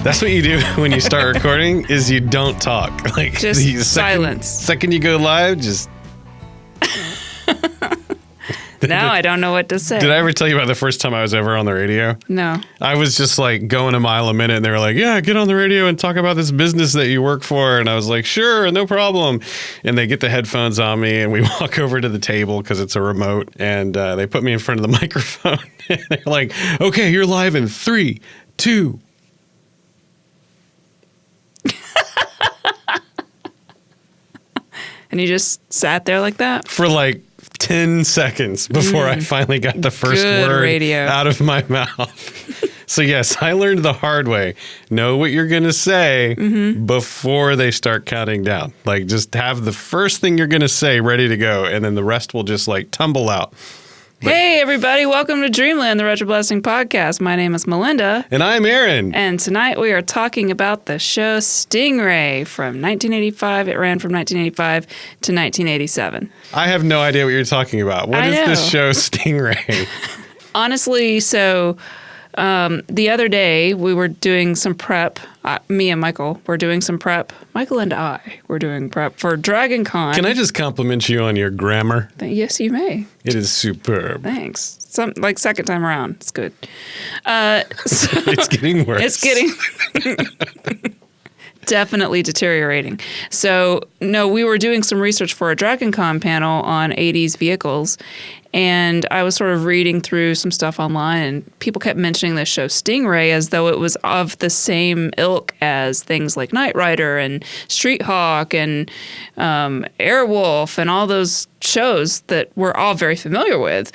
That's what you do when you start recording, is you don't talk. Like, just silence. Second you go live, just... Now I don't know what to say. Did I ever tell you about the first time I was ever on the radio? No. I was just like going a mile a minute, and they were like, yeah, get on the radio and talk about this business that you work for. And I was like, sure, no problem. And they get the headphones on me, and we walk over to the table because it's a remote, and they put me in front of the microphone. And they're like, okay, you're live in 3, 2. And you just sat there like that? For like 10 seconds before I finally got the first word out of my mouth. So yes, I learned the hard way. Know what you're going to say before they start counting down. Like, just have the first thing you're going to say ready to go, and then the rest will just like tumble out. But, hey, everybody. Welcome to Dreamland, the Retro Blessing podcast. My name is Melinda. And I'm Aaron. And tonight we are talking about the show Stingray from 1985. It ran from 1985 to 1987. I have no idea what you're talking about. What is this show Stingray? Honestly, so the other day we were doing some prep. Me and Michael were doing some prep. Michael and I were doing prep for Dragon Con. Can I just compliment you on your grammar? Yes, you may. It is superb. Thanks. Like second time around. It's good. It's getting worse. It's getting definitely deteriorating. So, no, we were doing some research for a Dragon Con panel on 80s vehicles. And I was sort of reading through some stuff online, and people kept mentioning this show Stingray as though it was of the same ilk as things like Knight Rider and Street Hawk and Airwolf and all those shows that we're all very familiar with.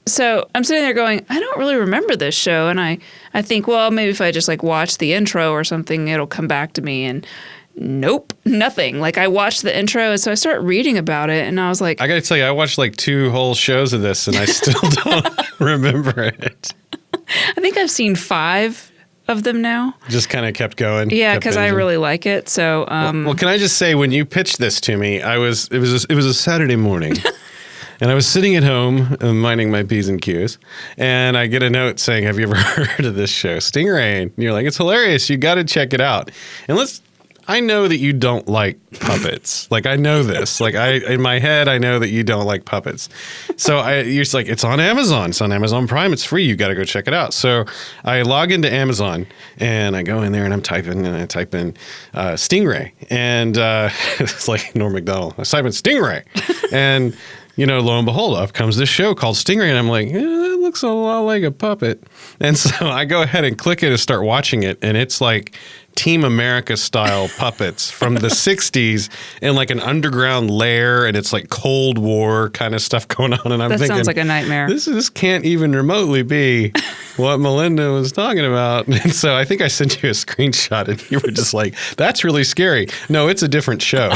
So I'm sitting there going, I don't really remember this show. And I think, well, maybe if I just like watch the intro or something, it'll come back to me. And nope, nothing. Like, I watched the intro, and so I started reading about it, and I was like, I gotta tell you, I watched like 2 whole shows of this, and I still don't remember it. I think I've seen 5 of them now. Just kind of kept going. Yeah, because I really like it. So, well, can I just say, when you pitched this to me, it was a Saturday morning. And I was sitting at home minding my P's and Q's, and I get a note saying, have you ever heard of this show, Stingray? And you're like, it's hilarious. You got to check it out. And I know that you don't like puppets. Like, I know this. Like, in my head, I know that you don't like puppets. So you're just like, it's on Amazon. It's on Amazon Prime. It's free. You got to go check it out. So I log into Amazon, and I go in there, and I type in Stingray. And it's like Norm Macdonald. I type in Stingray. And, lo and behold, up comes this show called Stingray. And I'm like, that looks a lot like a puppet. And so I go ahead and click it and start watching it. And it's like Team America style puppets from the 60s in like an underground lair, and it's like Cold War kind of stuff going on. And I'm thinking, sounds like a nightmare. This can't even remotely be what Melinda was talking about. And so I think I sent you a screenshot, and you were just like, that's really scary. No, it's a different show.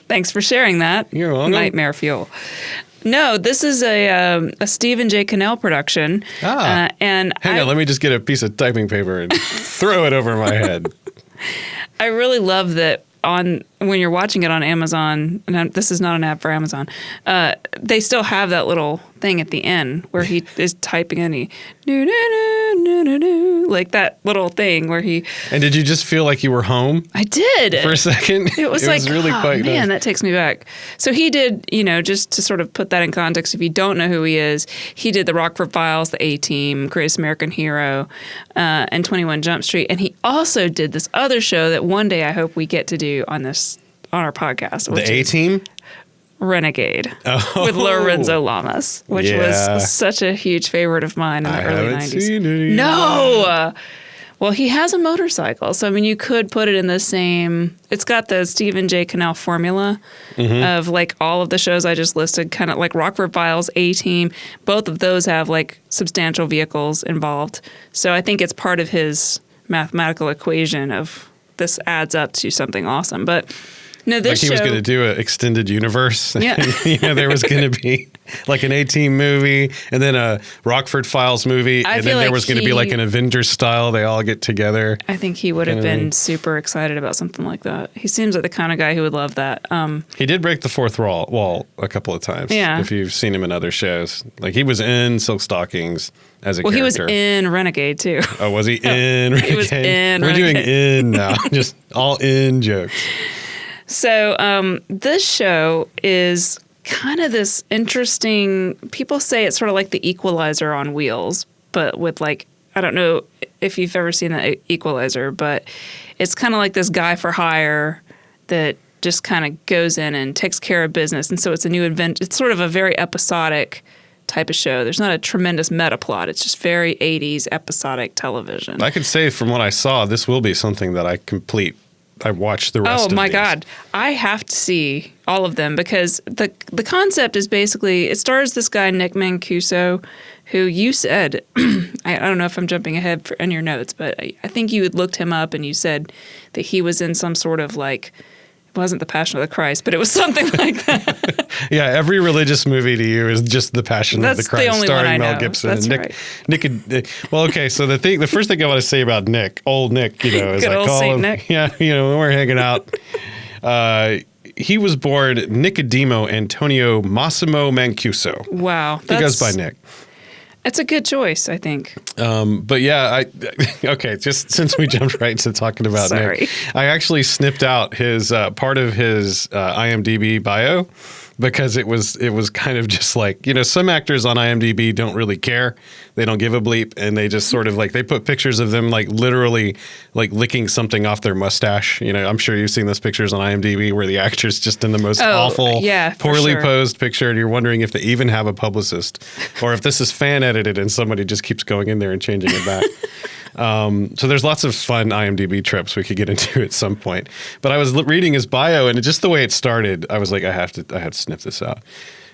Thanks for sharing that. You're welcome. Nightmare fuel. No, this is a Stephen J. Cannell production. And hang on, let me just get a piece of typing paper and throw it over my head. I really love that when you're watching it on Amazon, and this is not an ad for Amazon, they still have that little thing at the end where he is typing in, like that little thing where he... And did you just feel like you were home? I did. For a second? It was like, really quite man, that takes me back. So he did, just to sort of put that in context, if you don't know who he is, he did the Rockford Files, the A-Team, Greatest American Hero, and 21 Jump Street. And he also did this other show that one day I hope we get to do on our podcast. The A-Team? Renegade with Lorenzo Lamas, which was such a huge favorite of mine in the early 90s. Seen it No! Well, he has a motorcycle. So, I mean, you could put it in the same... It's got the Stephen J. Cannell formula of, like, all of the shows I just listed, kind of like Rockford Files, A-Team. Both of those have, like, substantial vehicles involved. So I think it's part of his mathematical equation of this adds up to something awesome. But... No, this like he was going to do an extended universe. Yeah. There was going to be like an A-Team movie, and then a Rockford Files movie, and then there was going to be like an Avengers style. They all get together. I think he would have been super excited about something like that. He seems like the kind of guy who would love that. He did break the fourth wall a couple of times. Yeah. If you've seen him in other shows. Like he was in Silk Stockings as a character. He was in Renegade too. Oh, was he in Renegade? He was in We're Renegade. doing in now. Just all in jokes. So this show is kind of this interesting, people say it's sort of like the Equalizer on wheels, but with like, I don't know if you've ever seen the Equalizer, but it's kind of like this guy for hire that just kind of goes in and takes care of business. And so it's a new event. It's sort of a very episodic type of show. There's not a tremendous meta plot. It's just very 80s episodic television. I could say from what I saw, this will be something that I watch the rest of Oh my these. God. I have to see all of them because the concept is basically, it stars this guy, Nick Mancuso, who you said, I don't know if I'm jumping ahead in your notes, but I think you had looked him up and you said that he was in some sort of like, it wasn't The Passion of the Christ, but it was something like that. Yeah, every religious movie to you is just The Passion of the That's Christ, the only starring one I Mel know. Gibson That's and Nick. Well, okay, so the first thing I want to say about Nick, old Nick, is Good I old call Saint him. Nick. Yeah, when we're hanging out. He was born Nicodemo Antonio Massimo Mancuso. Wow. He goes by Nick. It's a good choice, I think. But yeah, okay, just since we jumped right to talking about Sorry. Nick, I actually snipped out his part of his IMDb bio because it was kind of just like, some actors on IMDb don't really care. They don't give a bleep, and they just sort of like, they put pictures of them like literally like licking something off their mustache. I'm sure you've seen those pictures on IMDb where the actor's just in the most awful, poorly posed picture, and you're wondering if they even have a publicist or if this is fan edited and somebody just keeps going in there and changing it back. So there's lots of fun IMDb trips we could get into at some point. But I was reading his bio, and just the way it started, I was like, I have to snip this out.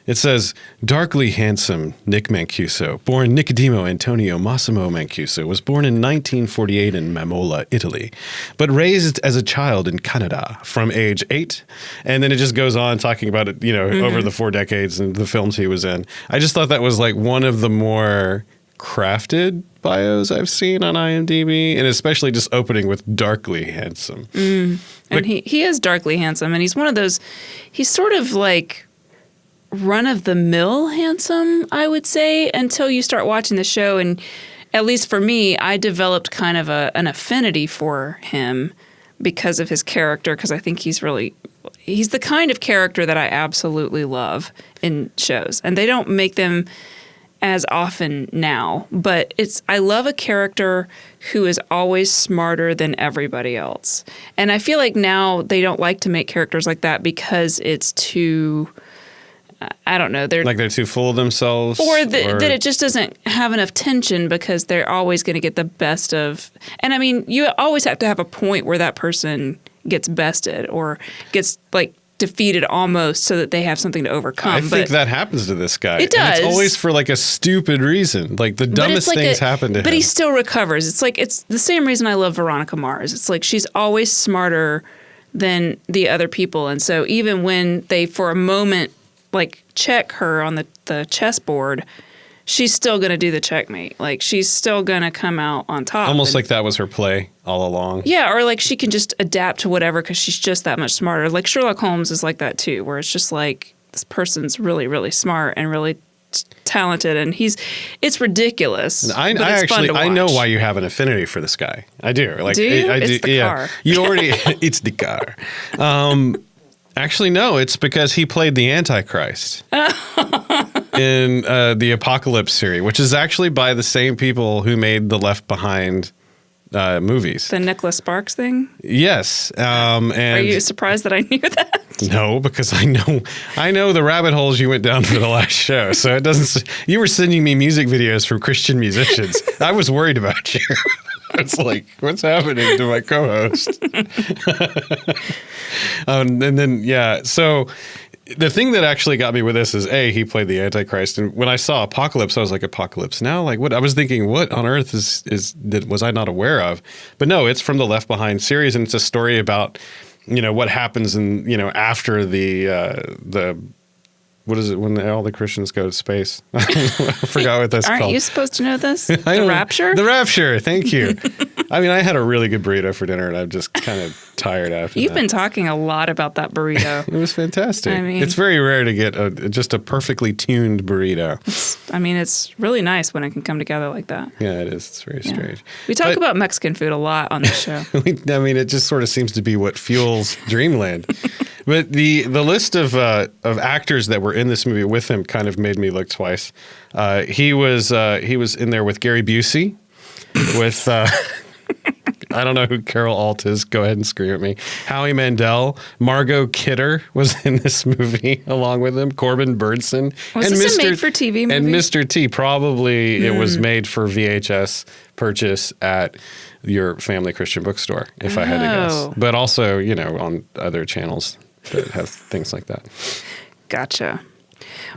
It says, darkly handsome Nick Mancuso, born Nicodemo Antonio Massimo Mancuso, was born in 1948 in Mamola, Italy, but raised as a child in Canada from age 8. And then it just goes on talking about it, over the 4 decades and the films he was in. I just thought that was like one of the more crafted bios I've seen on IMDb, and especially just opening with darkly handsome. And he is darkly handsome, and he's one of those, he's sort of like run-of-the-mill handsome, I would say, until you start watching the show. And at least for me, I developed kind of an affinity for him because of his character, because I think he's the kind of character that I absolutely love in shows. And they don't make them as often now, but I love a character who is always smarter than everybody else. And I feel like now they don't like to make characters like that because it's too, I don't know. They're too full of themselves. Or that it just doesn't have enough tension because they're always going to get the best of. And I mean, you always have to have a point where that person gets bested or gets like defeated almost so that they have something to overcome. I think that happens to this guy. It does. And it's always for like a stupid reason. Like the dumbest things happen to him. But he still recovers. It's the same reason I love Veronica Mars. It's like she's always smarter than the other people. And so even when they, for a moment, like check her on the chessboard, she's still going to do the checkmate. Like she's still going to come out on top. Almost like that was her play all along. Yeah, or like she can just adapt to whatever because she's just that much smarter. Like Sherlock Holmes is like that too, where it's just like this person's really, really smart and really talented, and it's ridiculous. I know why you have an affinity for this guy. I do. Like, do you? I do. It's the car. You already. It's the car. Actually, no. It's because he played the Antichrist in the Apocalypse series, which is actually by the same people who made the Left Behind movies. The Nicholas Sparks thing? Yes. And are you surprised that I knew that? No, because I know the rabbit holes you went down for the last show. So it doesn't. You were sending me music videos from Christian musicians. I was worried about you. It's like, what's happening to my co-host? And then, yeah. So the thing that actually got me with this is, he played the Antichrist. And when I saw Apocalypse, I was like, Apocalypse Now? Like, what? I was thinking, what on earth was I not aware of? But no, it's from the Left Behind series, and it's a story about, what happens in, after the what is it when all the Christians go to space? I forgot what that's called. Aren't you supposed to know this? The I don't- rapture? The rapture. Thank you. I mean, I had a really good burrito for dinner, and I'm just kind of tired after You've that. been talking a lot about that burrito. It was fantastic. I mean- it's very rare to get just a perfectly tuned burrito. I mean, it's really nice when it can come together like that. Yeah, it is. It's very Yeah. strange. We talk But- about Mexican food a lot on this show. I mean, it just sort of seems to be what fuels Dreamland. But the list of actors that were in this movie with him kind of made me look twice. He was in there with Gary Busey, with I don't know who Carol Alt is. Go ahead and scream at me. Howie Mandel, Margot Kidder was in this movie along with him. Corbin Burnson, Was and this a Mr. made-for-TV movie? And Mr. T. Probably it was made for VHS purchase at your family Christian bookstore, if I had to guess. Oh. But also, on other channels that have things like that. Gotcha.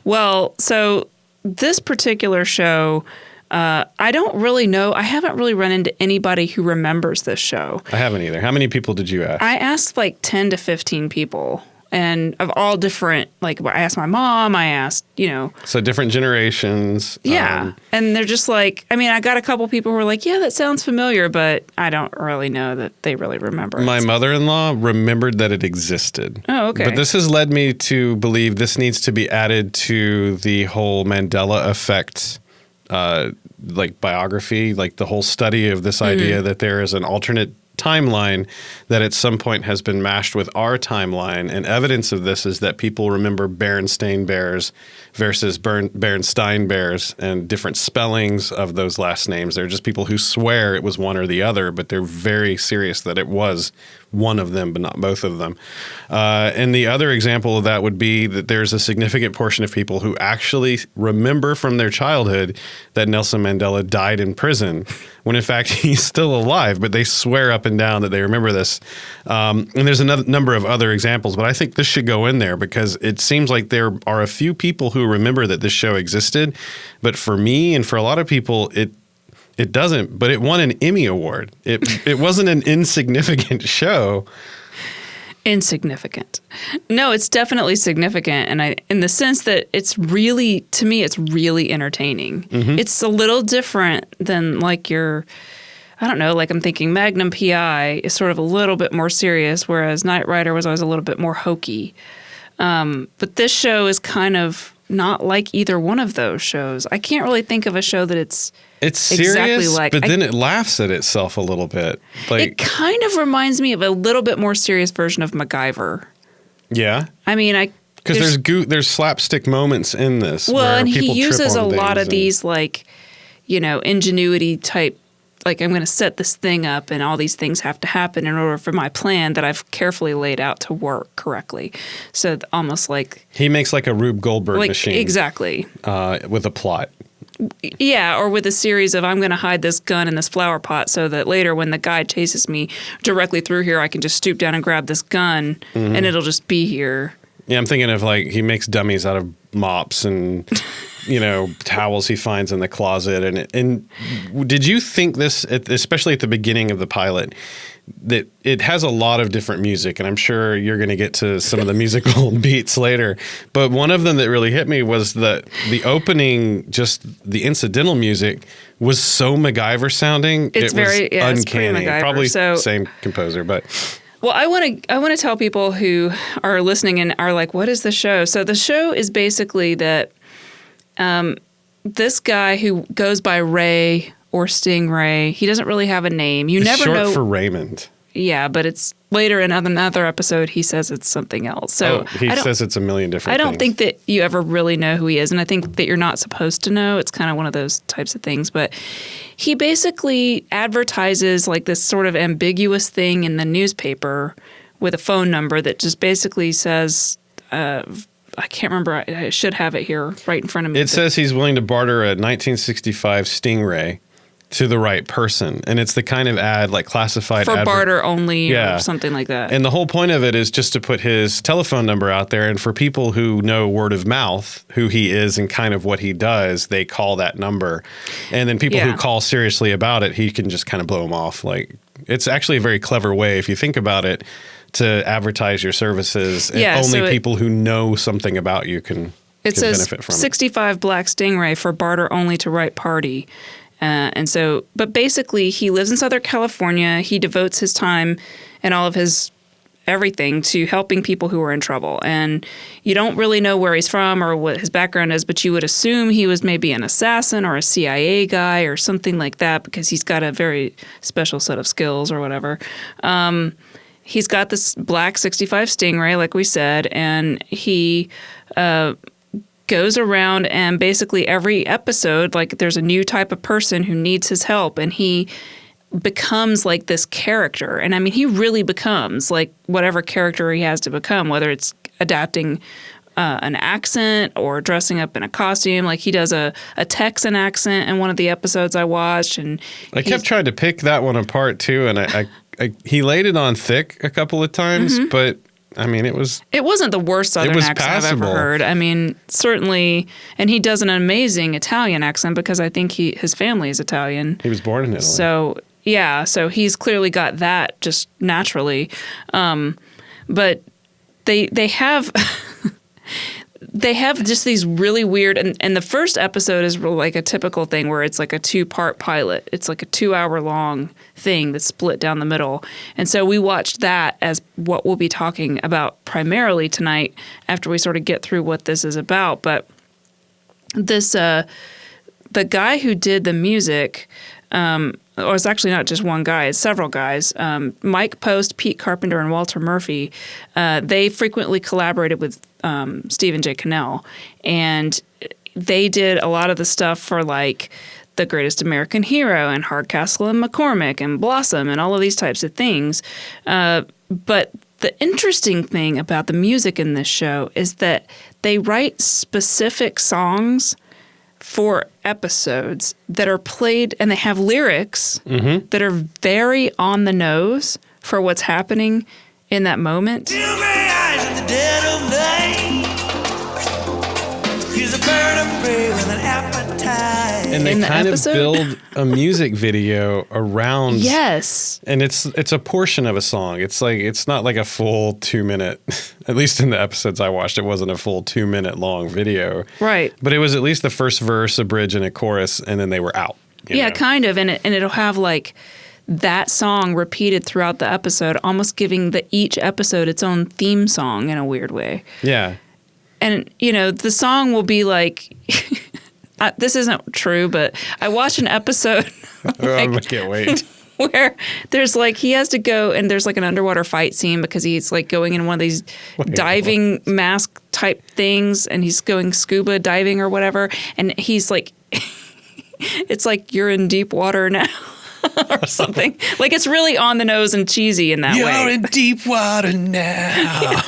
Well, so this particular show, I don't really know. I haven't really run into anybody who remembers this show. I haven't either. How many people did you ask? I asked like 10 to 15 people, and of all different, like I asked my mom, I asked, So different generations. Yeah. And they're just like, I mean, I got a couple people who were like, yeah, that sounds familiar, but I don't really know that they really remember it. My mother-in-law remembered that it existed. Oh, okay. But this has led me to believe this needs to be added to the whole Mandela effect like biography, like the whole study of this idea that there is an alternate timeline that at some point has been mashed with our timeline. And evidence of this is that people remember Berenstain Bears versus Bernstein Bears and different spellings of those last names. They're just people who swear it was one or the other, but they're very serious that it was one of them, but not both of them. And the other example of that would be that there's a significant portion of people who actually remember from their childhood that Nelson Mandela died in prison, when in fact he's still alive, but they swear up and down that they remember this. And there's another number of other examples, but I think this should go in there because it seems like there are a few people who remember that this show existed, but for me and for a lot of people, it doesn't, but it won an Emmy Award. It wasn't an insignificant show. Insignificant. No, it's definitely significant. And in the sense that it's really, to me, it's really entertaining. It's a little different than like I don't know, like I'm thinking Magnum PI is sort of a little bit more serious, whereas Knight Rider was always a little bit more hokey. But this show is kind of not like either one of those shows. I can't really think of a show that it's serious, exactly like, but then it laughs at itself a little bit. it kind of reminds me of a little bit more serious version of MacGyver. Yeah, I mean, because there's slapstick moments in this. Well, where and he people trip uses a on lot things of these like, ingenuity type. Like, I'm going to set this thing up and all these things have to happen in order for my plan that I've carefully laid out to work correctly. So almost like... He makes like a Rube Goldberg machine. Exactly. With a plot. Yeah, or with a series of I'm going to hide this gun in this flower pot so that later when the guy chases me directly through here, I can just stoop down and grab this gun and it'll just be here. Yeah, I'm thinking of like he makes dummies out of mops and... towels he finds in the closet. And did you think this, especially at the beginning of the pilot, that it has a lot of different music, and I'm sure you're going to get to some of the musical beats later, but one of them that really hit me was the opening, just the incidental music was so MacGyver sounding. It's uncanny. it's pretty MacGyver. Probably So, same composer, but... Well, I want to tell people who are listening and are like, what is the show? So the show is basically that this guy who goes by Ray or Stingray, he doesn't really have a name. You It's never short know. for Raymond. Yeah, but it's later in another episode, he says it's something else. So he says it's a million different I don't things. think that you ever really know who he is, and I think that you're not supposed to know. It's kind of one of those types of things. But he basically advertises like this sort of ambiguous thing in the newspaper with a phone number that just basically says, I can't remember. I should have it here right in front of me. It says he's willing to barter a 1965 Stingray to the right person. And it's the kind of ad, like classified for barter only Yeah. or something like that. And the whole point of it is just to put his telephone number out there. And for people who know word of mouth, who he is and kind of what he does, they call that number. And then people who call seriously about it, he can just kind of blow them off. Like, it's actually a very clever way, if you think about it, to advertise your services. And only people who know something about you can It says benefit from 65 black Stingray for barter only to right party. But basically he lives in Southern California. He devotes his time and all of his everything to helping people who are in trouble. And you don't really know where he's from or what his background is, but you would assume he was maybe an assassin or a CIA guy or something like that because he's got a very special set of skills or whatever. He's got this black 65 Stingray, like we said, and he goes around and basically every episode, like there's a new type of person who needs his help, and he becomes like this character. And I mean, he really becomes like whatever character he has to become, whether it's adapting an accent or dressing up in a costume. Like he does a Texan accent in one of the episodes I watched. And I kept trying to pick that one apart too. And he laid it on thick a couple of times, but I mean, it wasn't the worst Southern accent passable. I've ever heard. I mean, certainly, and he does an amazing Italian accent because I think his family is Italian. He was born in Italy. So yeah, so he's clearly got that just naturally. But they have they have just these really weird, and the first episode is like a typical thing where it's like a 2-part pilot. It's like a 2-hour long thing that's split down the middle. And so we watched that as what we'll be talking about primarily tonight after we sort of get through what this is about. But this, the guy who did the music, or it's actually not just one guy, it's several guys. Mike Post, Pete Carpenter, and Walter Murphy, they frequently collaborated with Stephen J. Cannell. And they did a lot of the stuff for like The Greatest American Hero and Hardcastle and McCormick and Blossom and all of these types of things. But the interesting thing about the music in this show is that they write specific songs for episodes that are played, and they have lyrics that are very on the nose for what's happening in that moment. And they kind of build a music video around. Yes. And it's a portion of a song. It's not like a full 2-minute, at least in the episodes I watched, it wasn't a full 2-minute long video. Right. But it was at least the first verse, a bridge, and a chorus, and then they were out. Yeah, kind of. And it'll have like that song repeated throughout the episode, almost giving each episode its own theme song in a weird way. Yeah. And, the song will be like, this isn't true, but I watched an episode. I can't wait. Where there's like, he has to go and there's like an underwater fight scene because he's like going in one of these diving mask type things and he's going scuba diving or whatever. And he's like, it's like you're in deep water now. Or something. Like it's really on the nose and cheesy in that way. You're in deep water now.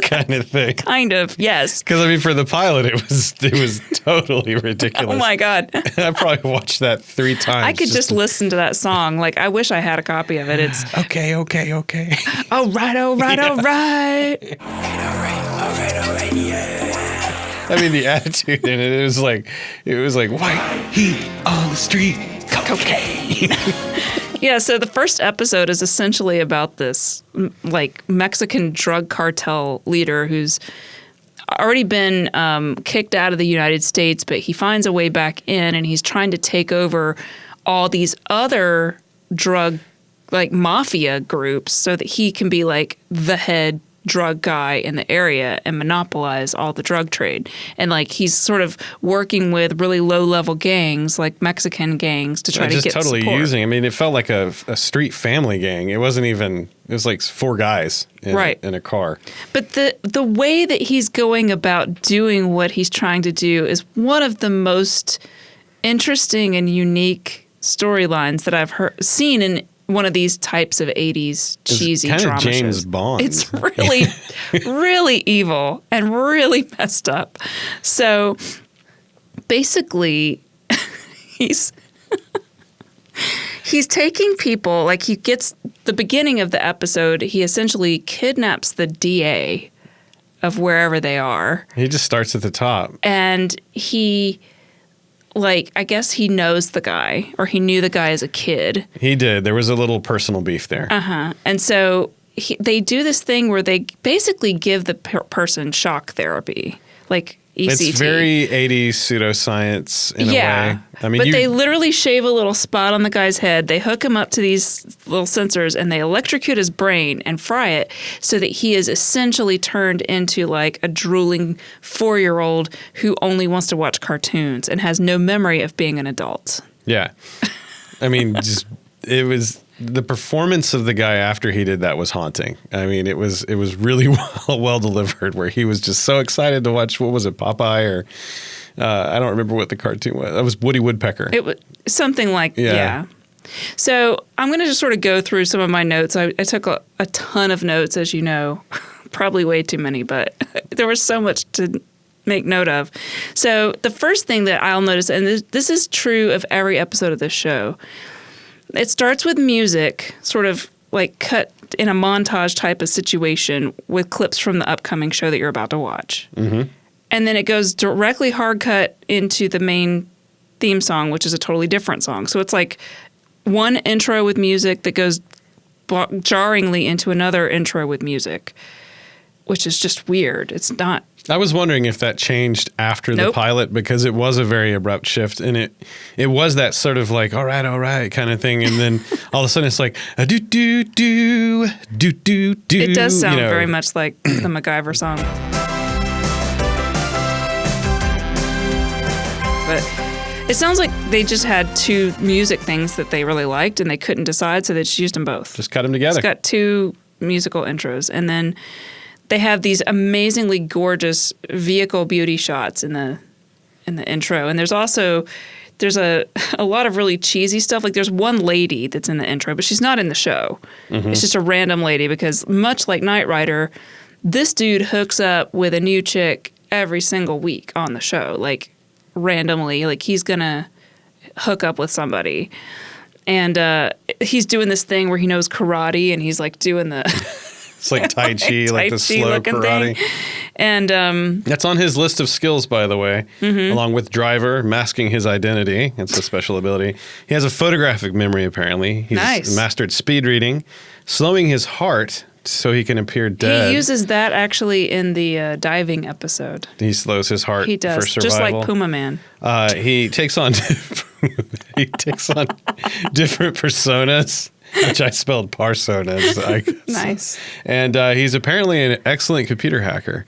Kind of thing. Kind of, yes. Because I mean, for the pilot, it was totally ridiculous. Oh my God. I probably watched that 3 times. I could just listen to that song. Like I wish I had a copy of it. It's okay. All right. Yeah. I mean, the attitude in it was like white heat on the street. Cocaine. Yeah, so the first episode is essentially about this like Mexican drug cartel leader who's already been kicked out of the United States, but he finds a way back in and he's trying to take over all these other drug like mafia groups so that he can be like the head drug guy in the area and monopolize all the drug trade. And like he's sort of working with really low level gangs like Mexican gangs to try to get totally support. using. I mean, it felt like a street family gang. It wasn't even. It was like 4 guys in a car. But the way that he's going about doing what he's trying to do is one of the most interesting and unique storylines that I've seen in one of these types of 80s cheesy drama shows. Kind of James Bond. It's really, really evil and really messed up. So basically, he's taking people, like he gets the beginning of the episode, he essentially kidnaps the DA of wherever they are. He just starts at the top. And he... like, I guess he knows the guy, or he knew the guy as a kid. He did. There was a little personal beef there. And so they do this thing where they basically give the person shock therapy. Like, ECT. It's very 80s pseudoscience in a way. I mean, but they literally shave a little spot on the guy's head. They hook him up to these little sensors and they electrocute his brain and fry it so that he is essentially turned into like a drooling 4-year-old who only wants to watch cartoons and has no memory of being an adult. Yeah. I mean, it was the performance of the guy after he did that was haunting. I mean, it was really well delivered, where he was just so excited to watch, what was it, Popeye, or I don't remember what the cartoon was. That was Woody Woodpecker. It was something like, yeah. So I'm going to just sort of go through some of my notes. I took a ton of notes, as you know, probably way too many, but there was so much to make note of. So the first thing that I'll notice, and this is true of every episode of this show, it starts with music, sort of like cut in a montage type of situation with clips from the upcoming show that you're about to watch. Mm-hmm. And then it goes directly hard cut into the main theme song, which is a totally different song. So it's like one intro with music that goes jarringly into another intro with music, which is just weird. It's not. I was wondering if that changed after the pilot, because it was a very abrupt shift, and it was that sort of like, all right kind of thing, and then all of a sudden it's like a do do do do do do. It does sound very much like the MacGyver song. But it sounds like they just had two music things that they really liked, and they couldn't decide, so they just used them both. Just cut them together. It's got two musical intros, and then they have these amazingly gorgeous vehicle beauty shots in the intro. And there's a lot of really cheesy stuff. Like there's one lady that's in the intro, but she's not in the show. Mm-hmm. It's just a random lady, because much like Knight Rider, this dude hooks up with a new chick every single week on the show, like randomly. Like he's gonna hook up with somebody. And he's doing this thing where he knows karate, and he's like doing the it's like Tai Chi, like the slow karate. Thing. And that's on his list of skills, by the way, along with driver, masking his identity. It's a special ability. He has a photographic memory, apparently. He's mastered speed reading, slowing his heart so he can appear dead. He uses that actually in the diving episode. He slows his heart for survival. Just like Puma Man. He takes on different personas, which I spelled parsonas, I guess. Nice. And he's apparently an excellent computer hacker.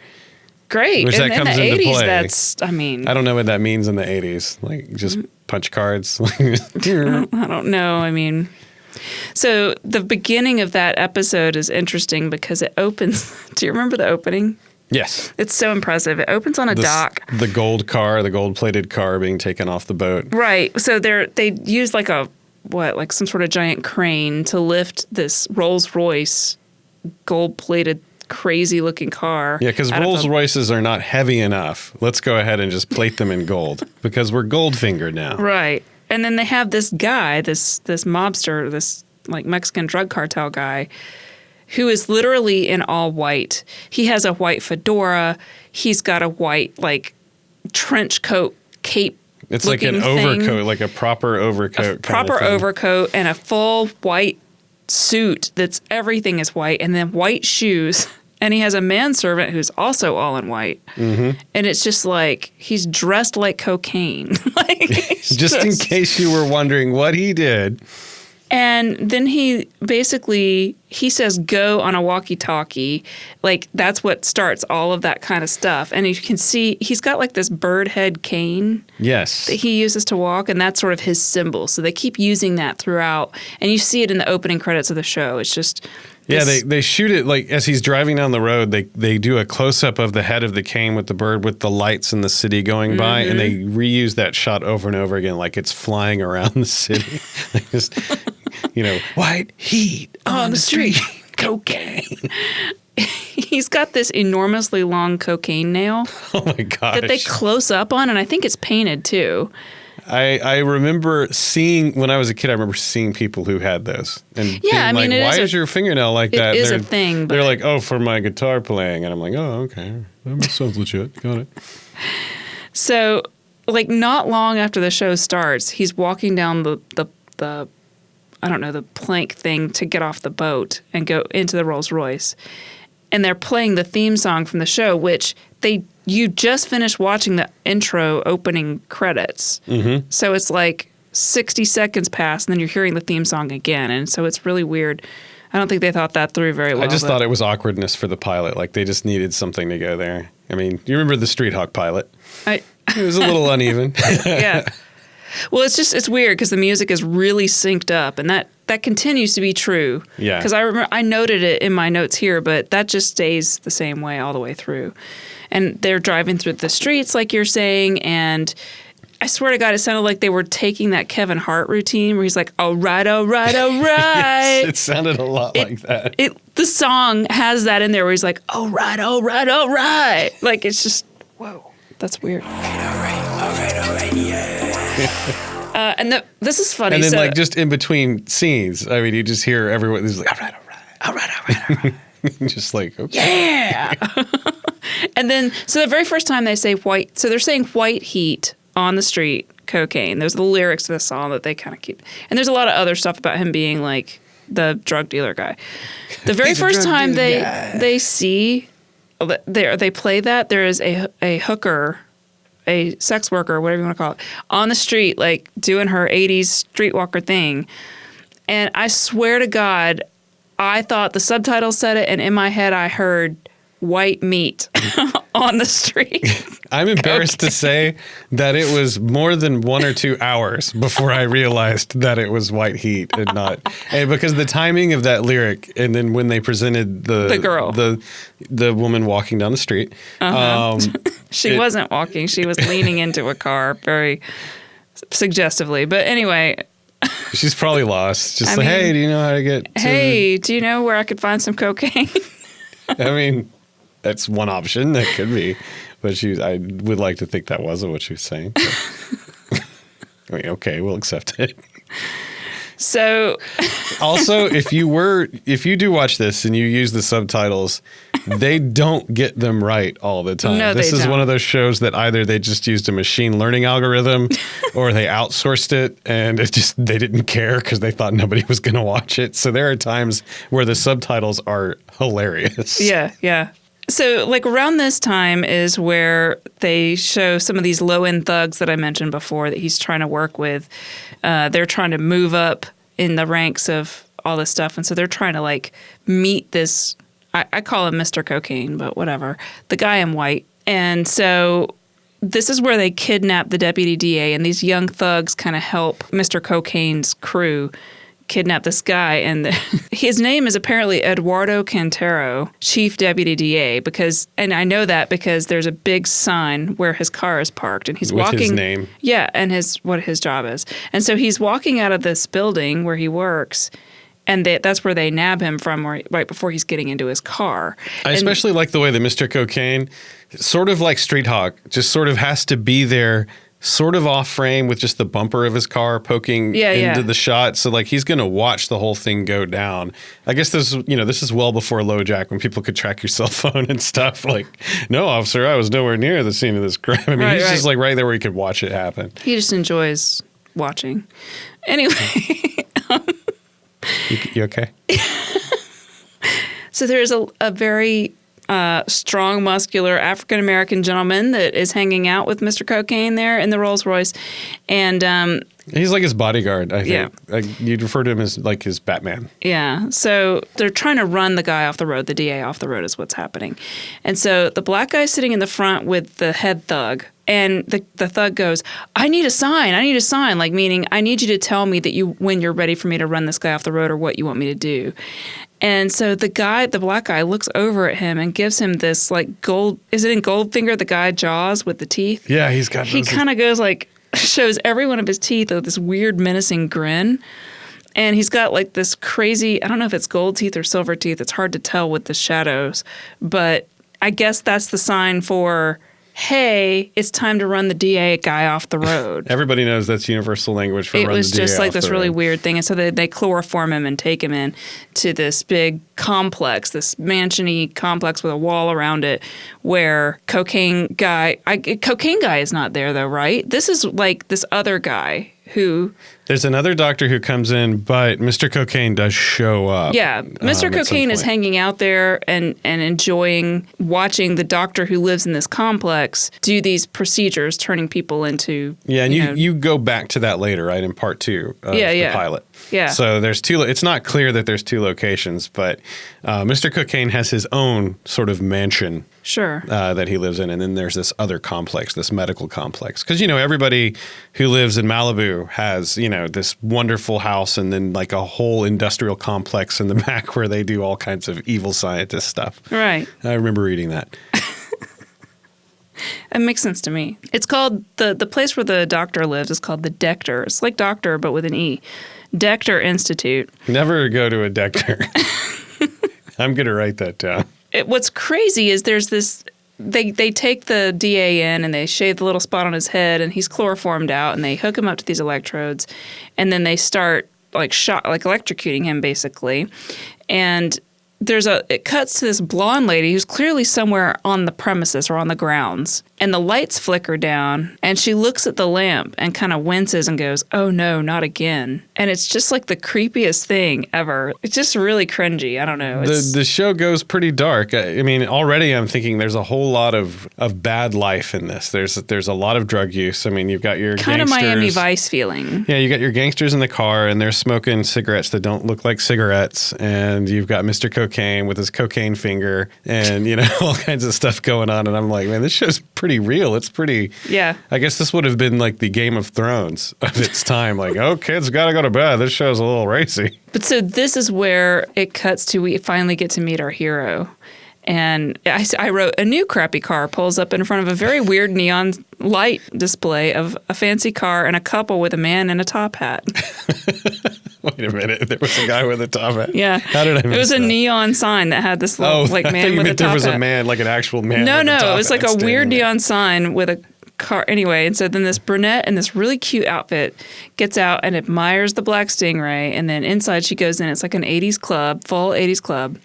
Great. Which and that in comes the into 80s, play. that's, I mean. I don't know what that means in the 80s. Like, just punch cards. I don't know. I mean, so the beginning of that episode is interesting because it opens. Do you remember the opening? Yes. It's so impressive. It opens on a dock. The gold-plated car being taken off the boat. Right. So they use like some sort of giant crane to lift this Rolls-Royce gold-plated, crazy-looking car. Yeah, because Rolls-Royces are not heavy enough. Let's go ahead and just plate them in gold, because we're gold-fingered now. Right. And then they have this guy, this mobster, this like Mexican drug cartel guy, who is literally in all white. He has a white fedora. He's got a white like trench coat cape. It's like an overcoat, like a proper overcoat. A proper overcoat and a full white suit everything is white, and then white shoes. And he has a manservant who's also all in white. Mm-hmm. And it's just like he's dressed like cocaine. Just in case you were wondering what he did. And then he says go on a walkie-talkie. Like that's what starts all of that kind of stuff. And you can see he's got like this bird head cane. Yes. That he uses to walk, and that's sort of his symbol. So they keep using that throughout. And you see it in the opening credits of the show. It's just they shoot it like as he's driving down the road, they do a close-up of the head of the cane with the bird with the lights in the city going by, and they reuse that shot over and over again like it's flying around the city. Like just, white heat on the street, cocaine. He's got this enormously long cocaine nail. Oh my gosh. That they close up on, and I think it's painted too. I remember seeing, when I was a kid, I remember seeing people who had those. And being like, why is your fingernail like that? It is a thing. They're like, oh, for my guitar playing. And I'm like, oh, okay. That sounds legit. Got it. So, like, not long after the show starts, he's walking down the I don't know, the plank thing to get off the boat and go into the Rolls Royce. and they're playing the theme song from the show, which you just finished watching the intro opening credits. Mm-hmm. So it's like 60 seconds pass, and then you're hearing the theme song again. And so it's really weird. I don't think they thought that through very well. I just thought it was awkwardness for the pilot. Like, they just needed something to go there. I mean, you remember the Street Hawk pilot? It was a little uneven. Yeah. Well, it's weird because the music is really synced up, and that continues to be true. Yeah. Because I remember I noted it in my notes here, but that just stays the same way all the way through. And they're driving through the streets, like you're saying, and I swear to God, it sounded like they were taking that Kevin Hart routine where he's like, all right, all right, all right. Yes, it sounded a lot like that. The song has that in there where he's like, all right, all right, all right. Like, it's just, whoa, that's weird. All right, yeah. And this is funny. And then, like, just in between scenes, I mean, you just hear everyone who's like, all right, all right, all right, all right, all right. Just like, okay. Yeah. And then, so the very first time they say white, so they're saying white heat on the street, cocaine. There's the lyrics to the song that they kind of keep. And there's a lot of other stuff about him being like the drug dealer guy. The very first time they see, they play that, there is a hooker, a sex worker, whatever you want to call it, on the street, like doing her 80s streetwalker thing. And I swear to God, I thought the subtitles said it, and in my head I heard white meat on the street. I'm embarrassed to say that it was more than 1 or 2 hours before I realized that it was white heat and not. And because the timing of that lyric, and then when they presented the girl, the woman walking down the street, she wasn't walking; she was leaning into a car very suggestively. But anyway. She's probably lost. Just like, hey, do you know how to get to Hey, do you know where I could find some cocaine? I mean, that's one option. That could be. But I would like to think that wasn't what she was saying. I mean, okay, we'll accept it. So also, if you do watch this and you use the subtitles, they don't get them right all the time. No, this they is don't. one of those shows that either they just used a machine learning algorithm or they outsourced it and they didn't care because they thought nobody was going to watch it. So there are times where the subtitles are hilarious. Yeah, yeah. So, like, around this time is where they show some of these low-end thugs that I mentioned before that he's trying to work with. They're trying to move up in the ranks of all this stuff. And so they're trying to, like, meet this, I call him Mr. Cocaine, but whatever, the guy in white. And so this is where they kidnap the deputy DA, and these young thugs kind of help Mr. Cocaine's crew kidnap this guy, and his name is apparently Eduardo Cantero, chief deputy DA, and I know that because there's a big sign where his car is parked, and he's with walking. His name, yeah, and what his job is, and so he's walking out of this building where he works, and that's where they nab him from, right before he's getting into his car. I especially like the way that Mr. Cocaine, sort of like Street Hawk, just sort of has to be there. Sort of off frame with just the bumper of his car poking into the shot. So like he's going to watch the whole thing go down. I guess this is well before LoJack when people could track your cell phone and stuff. Like, no, officer, I was nowhere near the scene of this crime. I mean, he's just like right there where he could watch it happen. He just enjoys watching. Anyway. You okay? So there's a very strong, muscular African-American gentleman that is hanging out with Mr. Cocaine there in the Rolls Royce. And he's like his bodyguard, I think. Yeah. Like, you'd refer to him as like his Batman. Yeah. So they're trying to run the guy off the road. The DA off the road is what's happening. And so the black guy's sitting in the front with the head thug. And the thug goes, I need a sign, like meaning I need you to tell me that when you're ready for me to run this guy off the road or what you want me to do. And so the black guy looks over at him and gives him this like gold, is it in Goldfinger, the guy Jaws with the teeth? Yeah, he's got those. He kind of goes like, shows every one of his teeth with this weird menacing grin. And he's got like this crazy, I don't know if it's gold teeth or silver teeth. It's hard to tell with the shadows. But I guess that's the sign for, hey, it's time to run the DA guy off the road. Everybody knows that's universal language for run the DA. It was just like off this the really road. weird thing. And so they chloroform him and take him in to this big complex, this mansion-y complex with a wall around it where Cocaine Guy is not there though, right? This is like this other guy who... There's another doctor who comes in, but Mr. Cocaine does show up. Yeah, Mr. Cocaine is hanging out there and enjoying watching the doctor who lives in this complex do these procedures, turning people into... Yeah, and you go back to that later, right, in part 2 of the pilot. Yeah. So there's two. It's not clear that there's 2 locations, but Mr. Cocaine has his own sort of mansion. Sure. That he lives in. And then there's this other complex, this medical complex. Because, everybody who lives in Malibu has, this wonderful house and then like a whole industrial complex in the back where they do all kinds of evil scientist stuff. Right. I remember reading that. It makes sense to me. It's called, the place where the doctor lives is called the Dector. It's like doctor, but with an E. Dector Institute. Never go to a Dector. I'm going to write that down. What's crazy is there's this, they take the DA in and they shave the little spot on his head and he's chloroformed out and they hook him up to these electrodes and then they start electrocuting him basically. And it cuts to this blonde lady who's clearly somewhere on the premises or on the grounds. And the lights flicker down and she looks at the lamp and kind of winces and goes, "Oh no, not again." And it's just like the creepiest thing ever. It's just really cringy. I don't know. The show goes pretty dark. I mean, already I'm thinking there's a whole lot of bad life in this. There's a lot of drug use. I mean, you've got your kind gangsters. of Miami Vice feeling. Yeah, you got your gangsters in the car and they're smoking cigarettes that don't look like cigarettes. And you've got Mr. Cocaine with his cocaine finger and, all kinds of stuff going on. And I'm like, man, this show's pretty real. It's pretty. Yeah. I guess this would have been like the Game of Thrones of its time. Like, oh, kids got to go to bed. This show's a little racy. But so this is where it cuts to we finally get to meet our hero. And I wrote, a new crappy car pulls up in front of a very weird neon light display of a fancy car and a couple with a man in a top hat. Wait a minute. There was a guy with a top hat? Yeah. How did I miss that? It was a neon sign that had this little man with a top hat. There was a man, like an actual man No, with a top hat. it was like a weird there. neon sign with a car. Anyway, and so then this brunette in this really cute outfit gets out and admires the black Stingray. And then inside she goes in. It's like an 80s club, full 80s club,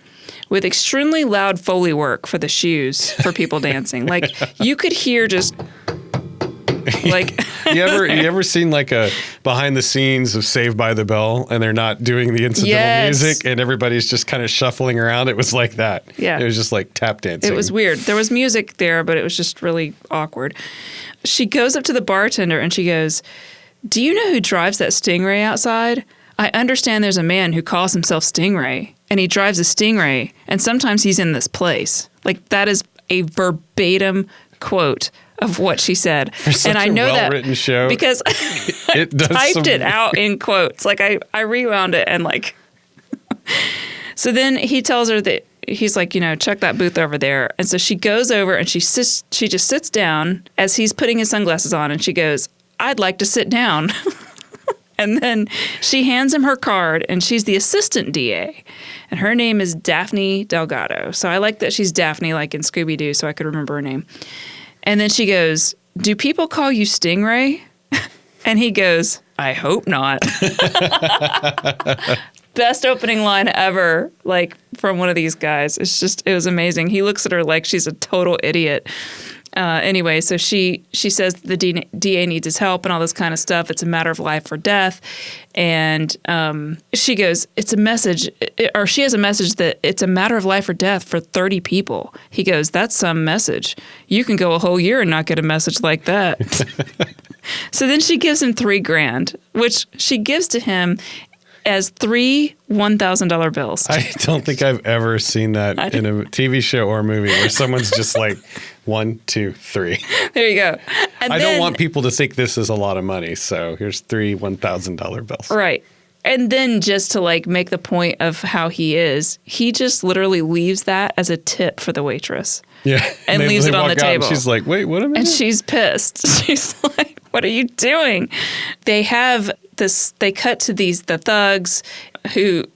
with extremely loud Foley work for the shoes for people dancing. Like you could hear just like you ever seen like a behind the scenes of Saved by the Bell and they're not doing the incidental music and everybody's just kind of shuffling around? It was like that. Yeah. It was just like tap dancing. It was weird. There was music there, but it was just really awkward. She goes up to the bartender and she goes, "Do you know who drives that Stingray outside? I understand there's a man who calls himself Stingray and he drives a Stingray and sometimes he's in this place." Like that is a verbatim quote of what she said. And I know well-written show because I typed it out in quotes. Like I rewound it and like. So then he tells her that he's like, check that booth over there. And so she goes over and she just sits down as he's putting his sunglasses on and she goes, "I'd like to sit down." And then she hands him her card, and she's the assistant DA. And her name is Daphne Delgado. So I like that she's Daphne, like in Scooby-Doo, so I could remember her name. And then she goes, "Do people call you Stingray?" And he goes, "I hope not." Best opening line ever, like from one of these guys. It was amazing. He looks at her like she's a total idiot. Anyway, so she says the DA needs his help and all this kind of stuff. It's a matter of life or death. And she goes, it's a message, or she has a message that it's a matter of life or death for 30 people. He goes, "That's some message. You can go a whole year and not get a message like that." So then she gives him $3,000, which she gives to him as 3 $1,000 bills. I don't think I've ever seen that in a TV show or movie where someone's just like, 1, 2, 3. There you go. And I don't want people to think this is a lot of money, so here's 3 $1,000 bills. Right. And then just to like make the point of how he is, he just literally leaves that as a tip for the waitress. Yeah. And leaves it on the table. She's like, "Wait, what a minute." And she's pissed. She's like, "What are you doing?" They have this, they cut to the thugs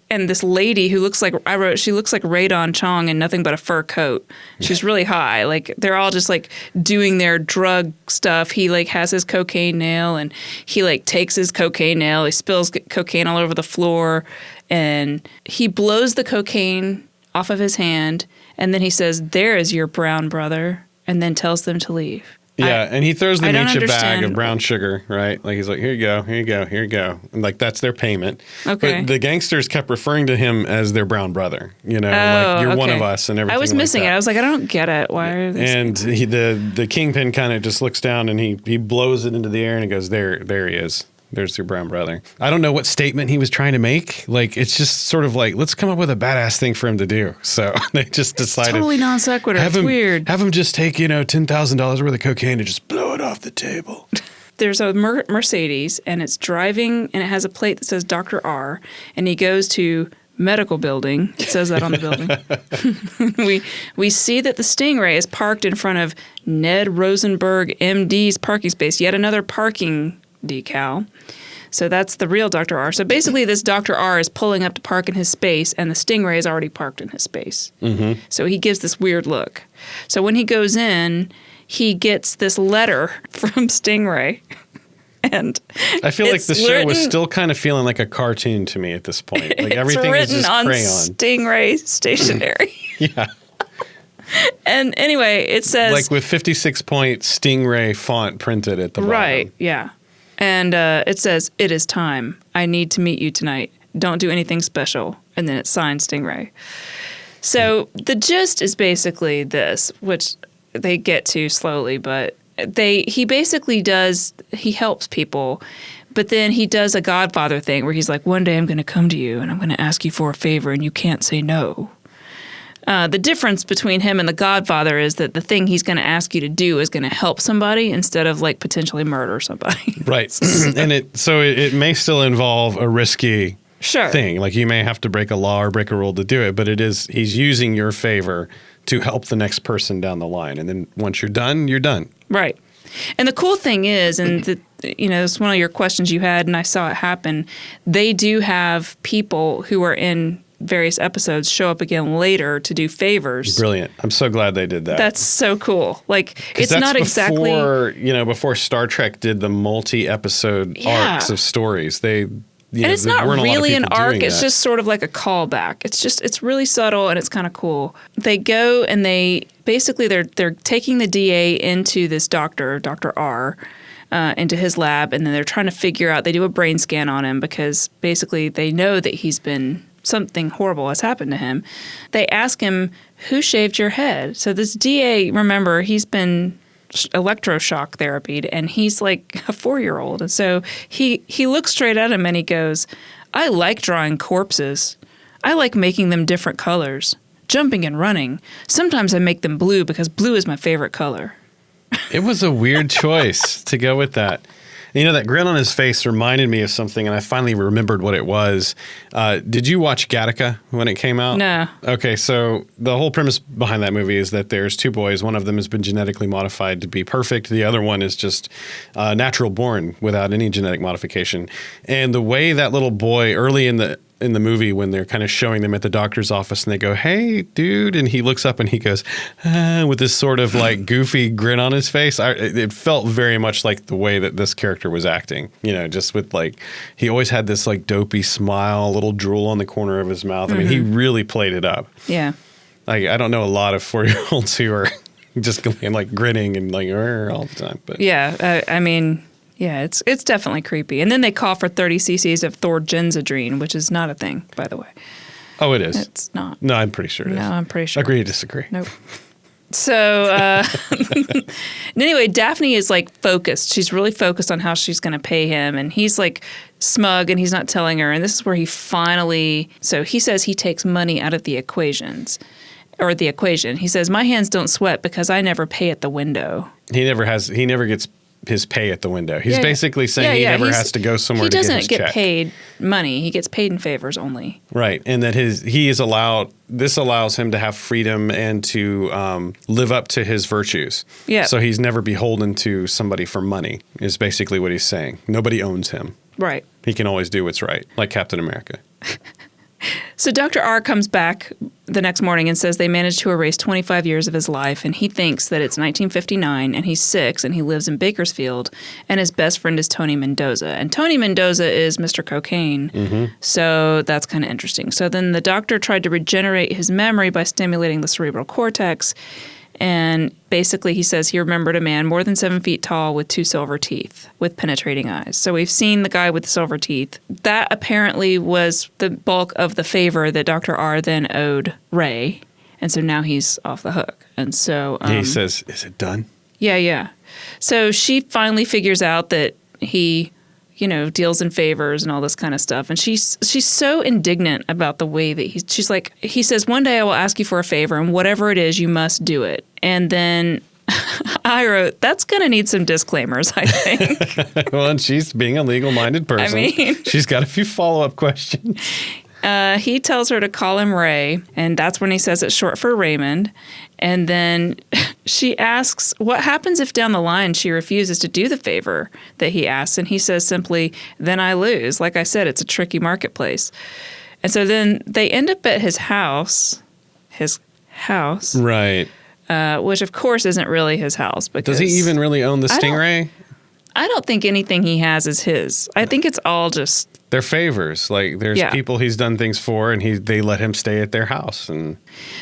and this lady who looks like, she looks like Radon Chong in nothing but a fur coat. She's really high. Like they're all just like doing their drug stuff. He like has his cocaine nail and he like takes his cocaine nail. He spills cocaine all over the floor and he blows the cocaine off of his hand. And then he says, "There is your brown brother," and then tells them to leave. Yeah, and he throws them I don't each a bag understand. of brown sugar, right? Like he's like, here you go, here you go, here you go. And like that's their payment. Okay. But the gangsters kept referring to him as their brown brother. You know, Oh, like you're one okay. of us and everything. I was like missing that. it. I was like, I don't get it. Why are they? And the kingpin kind of just looks down and he blows it into the air and he goes, there he is. There's your brown brother. I don't know what statement he was trying to make. Like, it's just sort of like, let's come up with a badass thing for him to do. So they just decided. Totally non sequitur. It's weird. Have him just take, $10,000 worth of cocaine and just blow it off the table. There's a Mercedes, and it's driving, and it has a plate that says Dr. R, and he goes to medical building. It says that on the building. We see that the Stingray is parked in front of Ned Rosenberg, MD's parking space. Yet another parking decal. So that's the real Dr. R. So basically this Dr. R is pulling up to park in his space and the Stingray is already parked in his space. Mm-hmm. So he gives this weird look. So when he goes in, he gets this letter from Stingray. And I feel like the show was still kind of feeling like a cartoon to me at this point. Like everything is just on crayon. Stingray stationery. Yeah. And anyway, it says like with 56-point Stingray font printed at the bottom. Right, yeah. And it says, "It is time. I need to meet you tonight. Don't do anything special." And then it's signed Stingray. So the gist is basically this, which they get to slowly, but he basically he helps people, but then he does a Godfather thing where he's like, one day I'm going to come to you and I'm going to ask you for a favor and you can't say no. The difference between him and the Godfather is that the thing he's going to ask you to do is going to help somebody instead of like potentially murder somebody. Right. And it may still involve a risky thing. Like you may have to break a law or break a rule to do it, but he's using your favor to help the next person down the line. And then once you're done, you're done. Right. And the cool thing is, and it's one of your questions you had, and I saw it happen, they do have people who are in various episodes show up again later to do favors. Brilliant. I'm so glad they did that. That's so cool. Like, it's not exactly before Star Trek did the multi-episode arcs of stories. And it's not really an arc. It's just sort of like a callback. It's really subtle and it's kind of cool. They go and they're taking the DA into this Dr. R, into his lab, and then they're trying to figure out. They do a brain scan on him because basically they know that something horrible has happened to him. They ask him, "Who shaved your head?" So this DA, remember, he's been electroshock therapied, and he's like a 4-year-old. And so he looks straight at him and he goes, "I like drawing corpses. I like making them different colors, jumping and running. Sometimes I make them blue because blue is my favorite color." It was a weird choice to go with that. That grin on his face reminded me of something, and I finally remembered what it was. Did you watch Gattaca when it came out? No. Okay, so the whole premise behind that movie is that there's two boys. One of them has been genetically modified to be perfect. The other one is just natural born without any genetic modification. And the way that little boy early in the movie, when they're kind of showing them at the doctor's office and they go, "Hey, dude," and he looks up and he goes, with this sort of like goofy grin on his face. It felt very much like the way that this character was acting, just with like, he always had this like dopey smile, a little drool on the corner of his mouth. I mean, he really played it up. Yeah. Like, I don't know a lot of 4-year-olds who are just going like grinning and like all the time. But yeah, I mean, yeah, it's definitely creepy. And then they call for 30 cc's of thorgenzadrine, which is not a thing, by the way. Oh, it is? It's not. No, I'm pretty sure it is. No, I'm pretty sure. Agree to disagree. Nope. So anyway, Daphne is like focused. She's really focused on how she's going to pay him. And he's like smug and he's not telling her. And this is where he he says he takes money out of the equation. He says, "My hands don't sweat because I never pay at the window." He never gets his pay at the window. He's basically saying he never has to go somewhere to get his check. He doesn't get paid money. He gets paid in favors only. Right. And that this allows him to have freedom and to live up to his virtues. Yeah. So he's never beholden to somebody for money, is basically what he's saying. Nobody owns him. Right. He can always do what's right, like Captain America. So Dr. R comes back the next morning and says they managed to erase 25 years of his life, and he thinks that it's 1959, and he's 6, and he lives in Bakersfield, and his best friend is Tony Mendoza. And Tony Mendoza is Mr. Cocaine, so that's kind of interesting. So then the doctor tried to regenerate his memory by stimulating the cerebral cortex, And basically he says he remembered a man more than 7 feet tall with 2 silver teeth with penetrating eyes. So we've seen the guy with the silver teeth. That apparently was the bulk of the favor that Dr. R then owed Ray. And so now he's off the hook. And so he says, is it done? Yeah. So she finally figures out that he, deals in favors and all this kind of stuff. And she's so indignant about the way that she's like, he says, one day I will ask you for a favor, and whatever it is, you must do it. And then I wrote, that's going to need some disclaimers, I think. Well, and she's being a legal-minded person. She's got a few follow-up questions. He tells her to call him Ray, and that's when he says it's short for Raymond. And then she asks, what happens if down the line she refuses to do the favor that he asks? And he says simply, then I lose. Like I said, it's a tricky marketplace. And so then they end up at his house. Right. Which, of course, isn't really his house. Does he even really own the Stingray? I don't think anything he has is his. I think it's all just... They're favors. Like, there's people he's done things for, and they let him stay at their house. And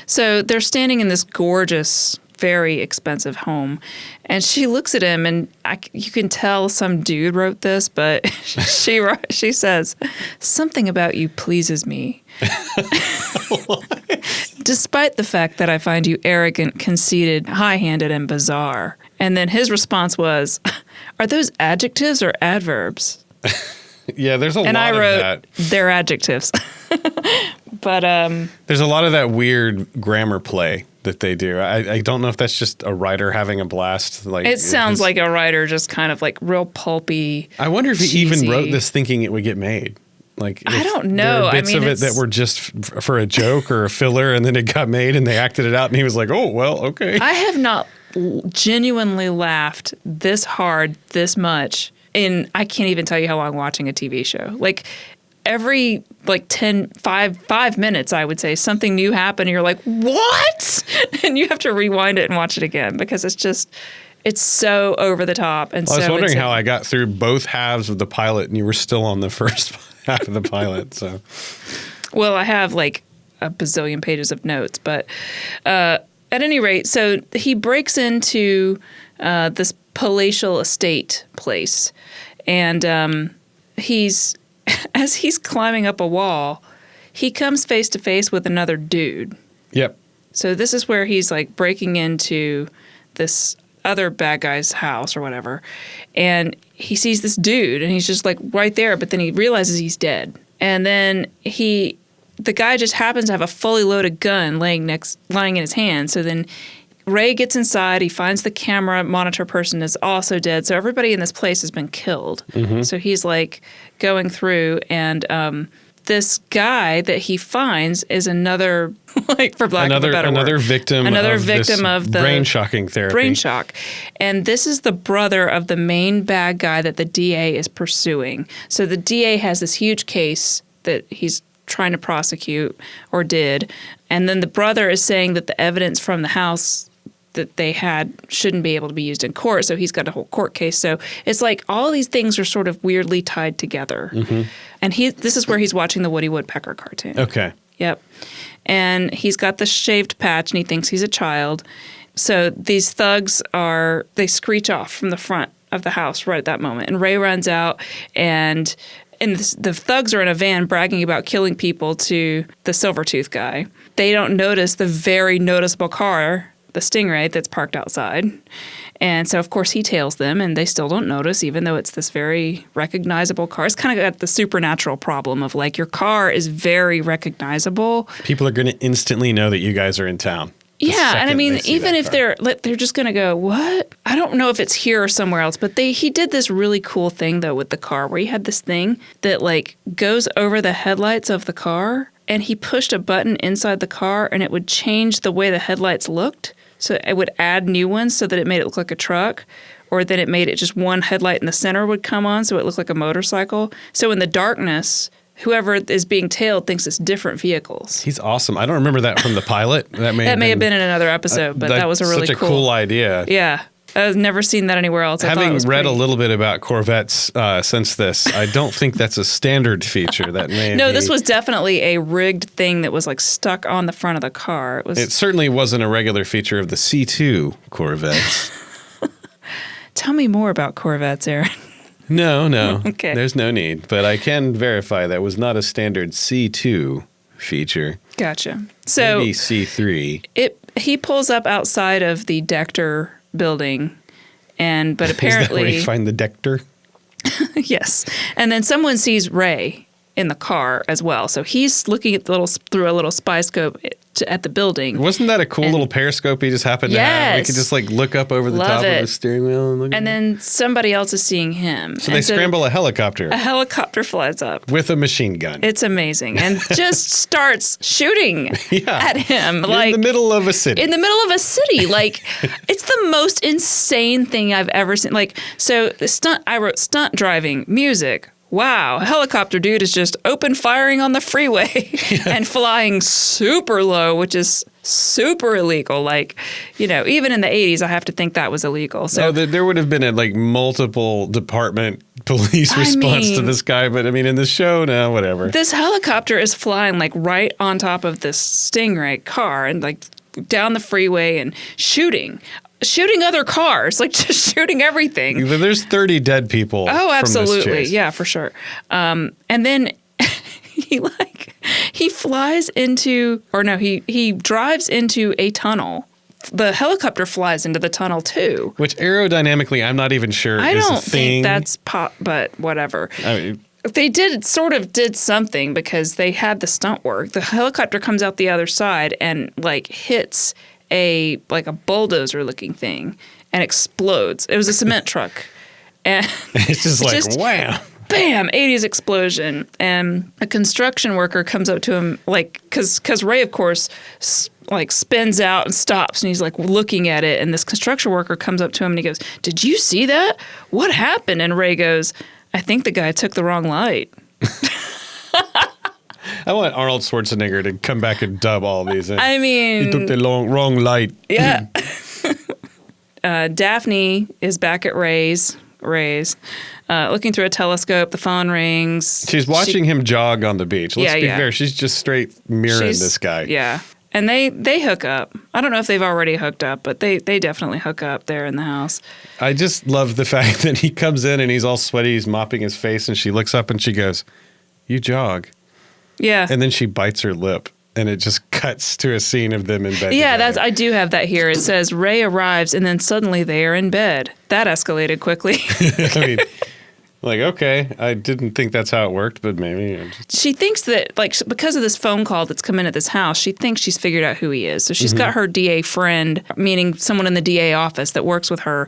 so they're standing in this gorgeous, very expensive home, and she looks at him, and you can tell some dude wrote this, but she says, something about you pleases me. Despite the fact that I find you arrogant, conceited, high-handed, and bizarre. And then his response was, are those adjectives or adverbs? Yeah, there's a lot of that. And I wrote, they're adjectives. But there's a lot of that weird grammar play that they do. I don't know if that's just a writer having a blast. Like, it sounds like a writer just kind of like real pulpy. I wonder if he even wrote this thinking it would get made. Like, I don't know. There are bits of it that were just for a joke or a filler, and then it got made and they acted it out, and he was like, oh, well, okay. I have not genuinely laughed this hard, this much I can't even tell you how long watching a TV show. Like every 5 minutes, I would say something new happened and you're like, what? And you have to rewind it and watch it again because it's so over the top. And I was wondering how I got through both halves of the pilot and you were still on the first half of the pilot. So, well, I have like a bazillion pages of notes, but at any rate, so he breaks into this palatial estate place, and as he's climbing up a wall, he comes face to face with another dude. Yep. So this is where he's like breaking into this other bad guy's house or whatever, and he sees this dude, and he's just like right there, but then he realizes he's dead, and then the guy just happens to have a fully loaded gun lying in his hand. So then Ray gets inside. He finds the camera monitor person is also dead. So everybody in this place has been killed. Mm-hmm. So he's like going through, and this guy that he finds is another, like for lack of a better word, victim of the brain shocking therapy. Brain shock. And this is the brother of the main bad guy that the DA is pursuing. So the DA has this huge case that he's trying to prosecute or did, and then the brother is saying that the evidence from the house that they had shouldn't be able to be used in court, so he's got a whole court case. So it's like all these things are sort of weirdly tied together. Mm-hmm. And this is where he's watching the Woody Woodpecker cartoon. Okay. Yep. And he's got the shaved patch, and he thinks he's a child. So these thugs they screech off from the front of the house right at that moment, and Ray runs out, and the thugs are in a van bragging about killing people to the Silvertooth guy. They don't notice the very noticeable car, the Stingray, that's parked outside. And so, of course, he tails them, and they still don't notice, even though it's this very recognizable car. It's kind of got the supernatural problem of, like, your car is very recognizable. People are going to instantly know that you guys are in town. Yeah, and I mean, even if they're just going to go, what? I don't know if it's here or somewhere else, but he did this really cool thing, though, with the car, where he had this thing that, like, goes over the headlights of the car, and he pushed a button inside the car, and it would change the way the headlights looked. So it would add new ones so that it made it look like a truck, or that it made it just one headlight in the center would come on so it looked like a motorcycle. So in the darkness, whoever is being tailed thinks it's different vehicles. He's awesome. I don't remember that from the pilot. That may have been in another episode, but that was a really such a cool idea. Yeah. I've never seen that anywhere else. Having read a little bit about Corvettes since this, I don't think that's a standard feature. That may No, be. this was definitely a rigged thing that was like stuck on the front of the car. It certainly wasn't a regular feature of the C2 Corvettes. Tell me more about Corvettes, Aaron. No. Okay. There's no need. But I can verify that was not a standard C2 feature. Gotcha. So Maybe C3. He pulls up outside of the Dector building, but apparently Is that where you find the Dector? yes. And then someone sees Ray in the car as well. So he's looking at through a little spy scope at the building. Wasn't that a cool little periscope he just happened to have? We could just like look up over the top of the steering wheel and look. And then somebody else is seeing him. So they scramble a helicopter. A helicopter flies up with a machine gun. It's amazing. And just starts shooting at him. In the middle of a city. In the middle of a city. Like, it's the most insane thing I've ever seen. Like, so I wrote stunt driving, music. Wow, a helicopter dude is just open firing on the freeway and flying super low, which is super illegal. Like, even in the 80s, I have to think that was illegal. So there would have been a multiple department police response to this guy. But I mean, in the show, no, whatever. This helicopter is flying like right on top of this Stingray car and like down the freeway and shooting other cars, like just shooting everything. There's 30 dead people. Oh, absolutely. From this chase. Yeah, for sure. And then he flies into, he drives into a tunnel. The helicopter flies into the tunnel too. Which aerodynamically, I'm not even sure I is a don't thing. think that's but whatever. I mean, they did something because they had the stunt work. The helicopter comes out the other side and hits a bulldozer looking thing and explodes. It was a cement truck. And it's just wham. Bam, 80s explosion. And a construction worker comes up to him cuz Ray of course spins out and stops and he's looking at it, and this construction worker comes up to him and he goes, "Did you see that? What happened?" And Ray goes, "I think the guy took the wrong light." I want Arnold Schwarzenegger to come back and dub all these in. I mean, he took the wrong light. Yeah. Daphne is back at Ray's, looking through a telescope. The phone rings. She's watching him jog on the beach. Let's be fair. She's just straight mirroring this guy. Yeah. And they hook up. I don't know if they've already hooked up, but they definitely hook up there in the house. I just love the fact that he comes in and he's all sweaty. He's mopping his face, and she looks up and she goes, "You jog." Yeah. And then she bites her lip, and it just cuts to a scene of them in bed. Yeah, together. I do have that here. It says Ray arrives, and then suddenly they are in bed. That escalated quickly. I mean, okay, I didn't think that's how it worked, but maybe. She thinks that, because of this phone call that's come in at this house, she thinks she's figured out who he is. So she's got her DA friend, meaning someone in the DA office that works with her,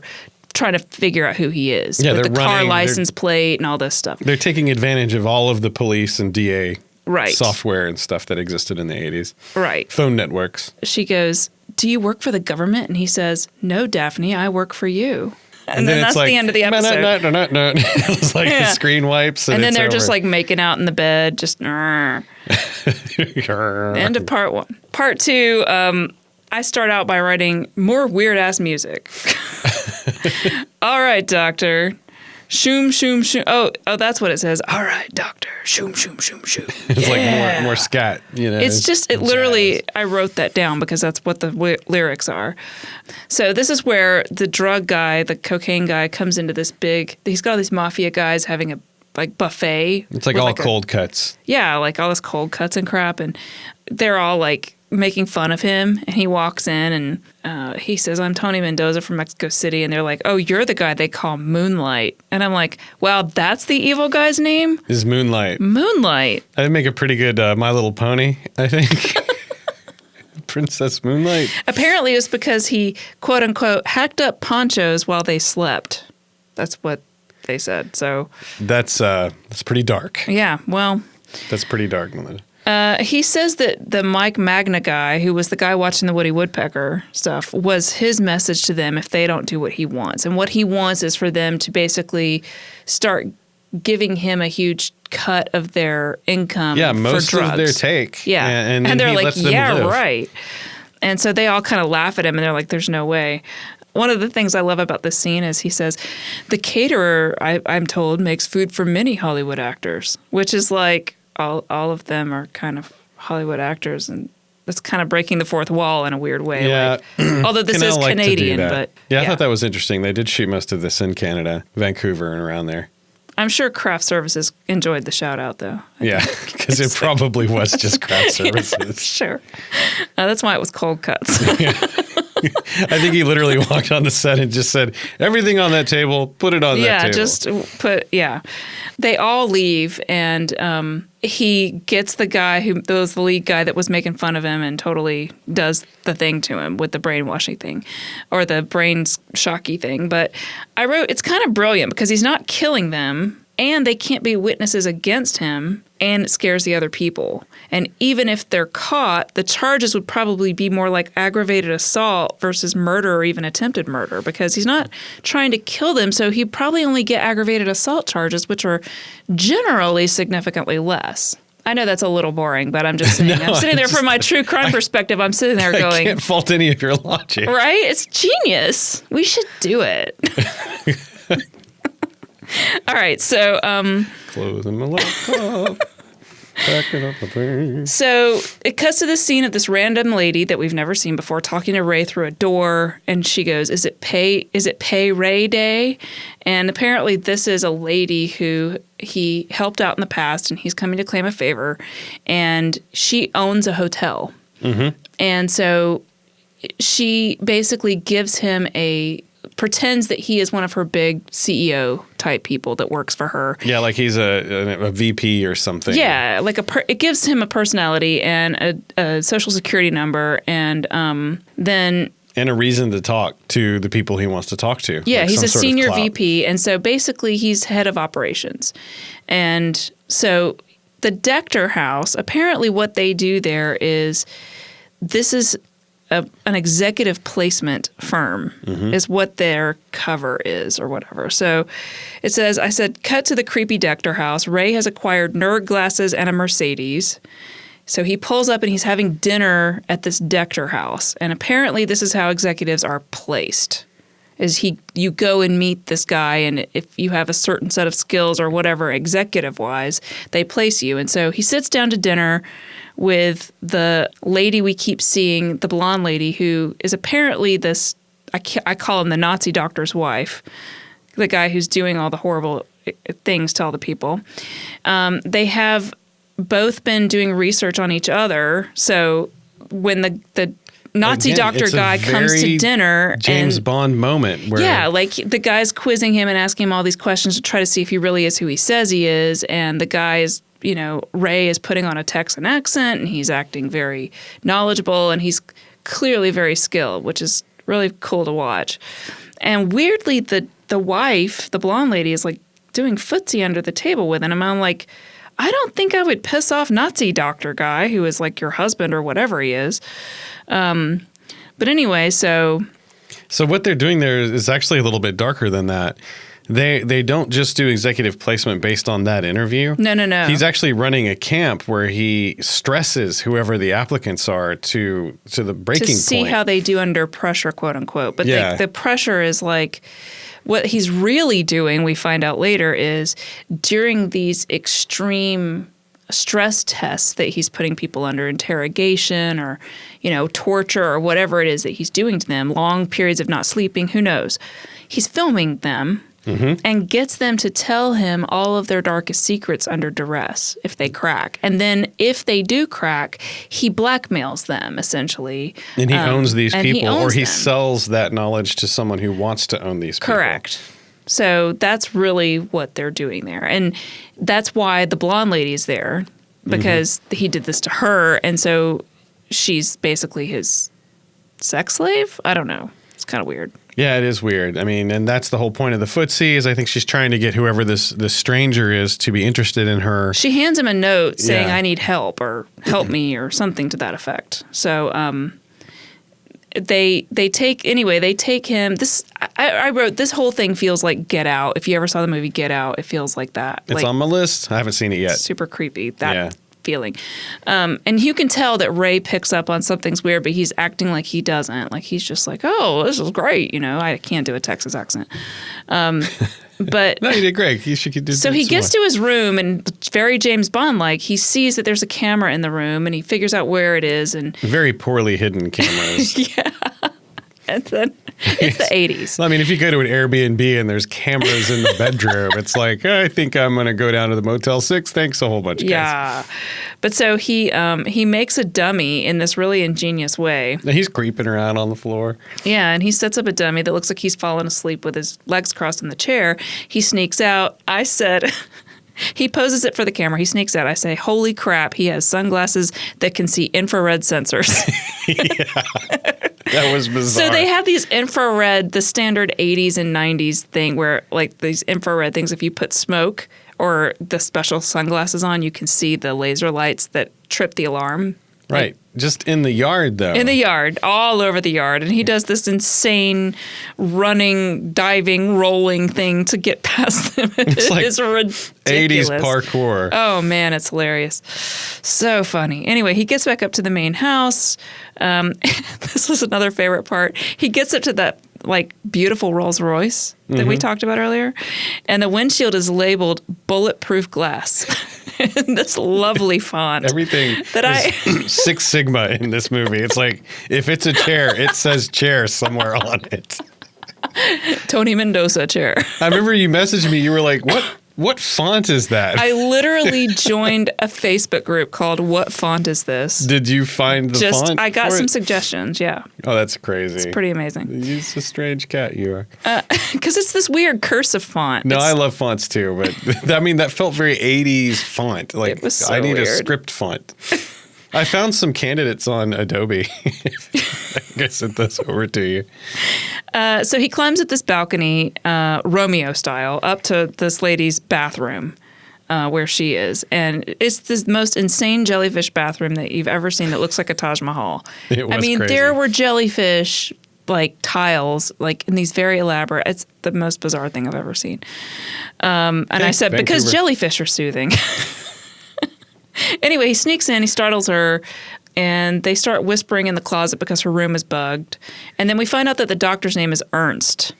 trying to figure out who he is. Yeah, with the car license plate and all this stuff. They're taking advantage of all of the police and DA right. software and stuff that existed in the 80s. Right. Phone networks. She goes, "Do you work for the government?" And he says, "No, Daphne, I work for you." And then that's the end of the episode. No. It's the screen wipes. And then they're just making out in the bed. Just end of part one. Part two, I start out by writing more weird ass music. All right, doctor. Shoom, shoom, shoom. Oh, that's what it says. All right, doctor. Shoom, shoom, shoom, shoom. It's more scat, It's just, literally, I wrote that down because that's what the lyrics are. So this is where the drug guy, the cocaine guy, comes into this he's got all these mafia guys having a buffet. It's all cold cuts. Yeah, all this cold cuts and crap. And they're all making fun of him, and he walks in and he says, "I'm Tony Mendoza from Mexico City," and they're like, "Oh, you're the guy they call Moonlight." And I'm like, "Wow, that's the evil guy's name?" Is Moonlight. I'd make a pretty good My Little Pony, I think. Princess Moonlight. Apparently it's because he, quote unquote, hacked up ponchos while they slept. That's what they said. So that's pretty dark. Yeah, well, that's pretty dark, Melinda. He says that the Mike Magna guy, who was the guy watching the Woody Woodpecker stuff, was his message to them if they don't do what he wants. And what he wants is for them to basically start giving him a huge cut of their income most for drugs. Of their take. Yeah. And they're like, lets them live. Right. And so they all kind of laugh at him, and they're like, there's no way. one of the things I love about this scene is he says, the caterer, I'm told, makes food for many Hollywood actors, which is like all of them are kind of Hollywood actors, and that's kind of breaking the fourth wall in a weird way. Yeah. Like, although this is Like Canadian, but yeah, I thought that was interesting. They did shoot most of this in Canada, Vancouver and around there. I'm sure craft services enjoyed the shout out, though. Yeah, because it probably was just craft services. Yeah, sure. That's why it was cold cuts. I think he literally walked on the set and just said, everything on that table, put it on that table. They all leave, and he gets the guy the lead guy that was making fun of him and totally does the thing to him with the brainwashing thing or the brains shocky thing. But I wrote, it's kind of brilliant because he's not killing them and they can't be witnesses against him, and it scares the other people. And even if they're caught, the charges would probably be more like aggravated assault versus murder or even attempted murder, because he's not trying to kill them, so he'd probably only get aggravated assault charges, which are generally significantly less. I know that's a little boring, but I'm just saying. I'm sitting there from my true crime perspective. I'm sitting there going, I can't fault any of your logic. Right? It's genius. We should do it. All right, so closing my laptop, packing up my things. So it cuts to the scene of this random lady that we've never seen before talking to Ray through a door, and she goes, "Is it pay Ray Day?" And apparently this is a lady who he helped out in the past, and he's coming to claim a favor, and she owns a hotel, and so she basically gives him pretends that he is one of her big CEO type people that works for her. Yeah, like he's a VP or something. Yeah, like it gives him a personality and a social security number, and then and a reason to talk to the people he wants to talk to. Yeah, like he's a senior clout. VP, and so basically he's head of operations. And so the Dector House, apparently what they do there is this is an executive placement firm is what their cover is or whatever. So it says, I said, cut to the creepy Dector house. Ray has acquired nerd glasses and a Mercedes. So he pulls up and he's having dinner at this Dector house. And apparently this is how executives are placed. You go and meet this guy, and if you have a certain set of skills or whatever executive-wise, they place you. And so he sits down to dinner with the lady we keep seeing, the blonde lady, who is apparently this, I call him the Nazi doctor's wife, the guy who's doing all the horrible things to all the people. They have both been doing research on each other. So when the Nazi doctor guy comes to dinner, James Bond moment where like the guy's quizzing him and asking him all these questions to try to see if he really is who he says he is, and the guy is, Ray is putting on a Texan accent and he's acting very knowledgeable and he's clearly very skilled, which is really cool to watch. And weirdly, the wife, the blonde lady, is like doing footsie under the table with him. And I'm like, I don't think I would piss off Nazi doctor guy who is like your husband or whatever he is. But anyway, so what they're doing there is actually a little bit darker than that. They don't just do executive placement based on that interview. No. He's actually running a camp where he stresses whoever the applicants are to the breaking point. To see how they do under pressure, quote unquote. But the pressure is like, what he's really doing, we find out later, is during these extreme stress tests that he's putting people under, interrogation or, torture or whatever it is that he's doing to them, long periods of not sleeping, who knows. He's filming them and gets them to tell him all of their darkest secrets under duress if they crack. And then if they do crack, he blackmails them, essentially. And he owns these people, or he them. sells that knowledge to someone who wants to own these people. Correct. So that's really what they're doing there. And that's why the blonde lady is there, because he did this to her. And so she's basically his sex slave? I don't know. It's kind of weird. Yeah, it is weird. I mean, and that's the whole point of the footsie is I think she's trying to get whoever this stranger is to be interested in her. She hands him a note saying, I need help or help me or something to that effect. So they take him. I wrote, this whole thing feels like Get Out. If you ever saw the movie Get Out, it feels like that. It's on my list. I haven't seen it yet. Super creepy. That feeling. And you can tell that Ray picks up on something's weird, but he's acting like he doesn't. Like he's just like, oh, this is great. I can't do a Texas accent. But no, you did great. So he gets to his room, and very James Bond-like, he sees that there's a camera in the room, and he figures out where it is. And very poorly hidden cameras. Yeah. And then it's the 80s. I mean, if you go to an Airbnb and there's cameras in the bedroom, it's like, I think I'm going to go down to the Motel 6. Thanks a whole bunch, guys. Yeah. But so he makes a dummy in this really ingenious way. And he's creeping around on the floor. Yeah, and he sets up a dummy that looks like he's fallen asleep with his legs crossed in the chair. He sneaks out. I said... He poses it for the camera. He sneaks out. I say, holy crap, he has sunglasses that can see infrared sensors. Yeah. That was bizarre. So they have these infrared, the standard 80s and 90s thing where like these infrared things, if you put smoke or the special sunglasses on, you can see the laser lights that trip the alarm. Right. Like, just in the yard, though. In the yard, all over the yard. And he does this insane running, diving, rolling thing to get past them. It's like it's ridiculous. 80s parkour. Oh, man, it's hilarious. So funny. Anyway, he gets back up to the main house. This was another favorite part. He gets up to that like beautiful Rolls Royce that we talked about earlier. And the windshield is labeled bulletproof glass. In this lovely font. Everything is Six Sigma in this movie. It's like, if it's a chair, it says chair somewhere on it. Tony Mendoza chair. I remember you messaged me. You were like, what font is that? I literally joined a Facebook group called What Font Is This? Did you find the font? I got some suggestions, yeah. Oh, that's crazy. It's pretty amazing. You're a strange cat, you are. Because it's this weird cursive font. No, I love fonts too, but I mean, that felt very 80s font. Like, it was so I need weird. a script font. I found some candidates on Adobe. I think I sent those over to you. So he climbs up this balcony, Romeo style, up to this lady's bathroom where she is. And it's the most insane jellyfish bathroom that you've ever seen that looks like a Taj Mahal. It was crazy. There were jellyfish like tiles, like in these very elaborate. It's the most bizarre thing I've ever seen. And I said, Vancouver. because jellyfish are soothing. Anyway, he sneaks in, he startles her, and they start whispering in the closet because her room is bugged. And then we find out that the doctor's name is Ernst,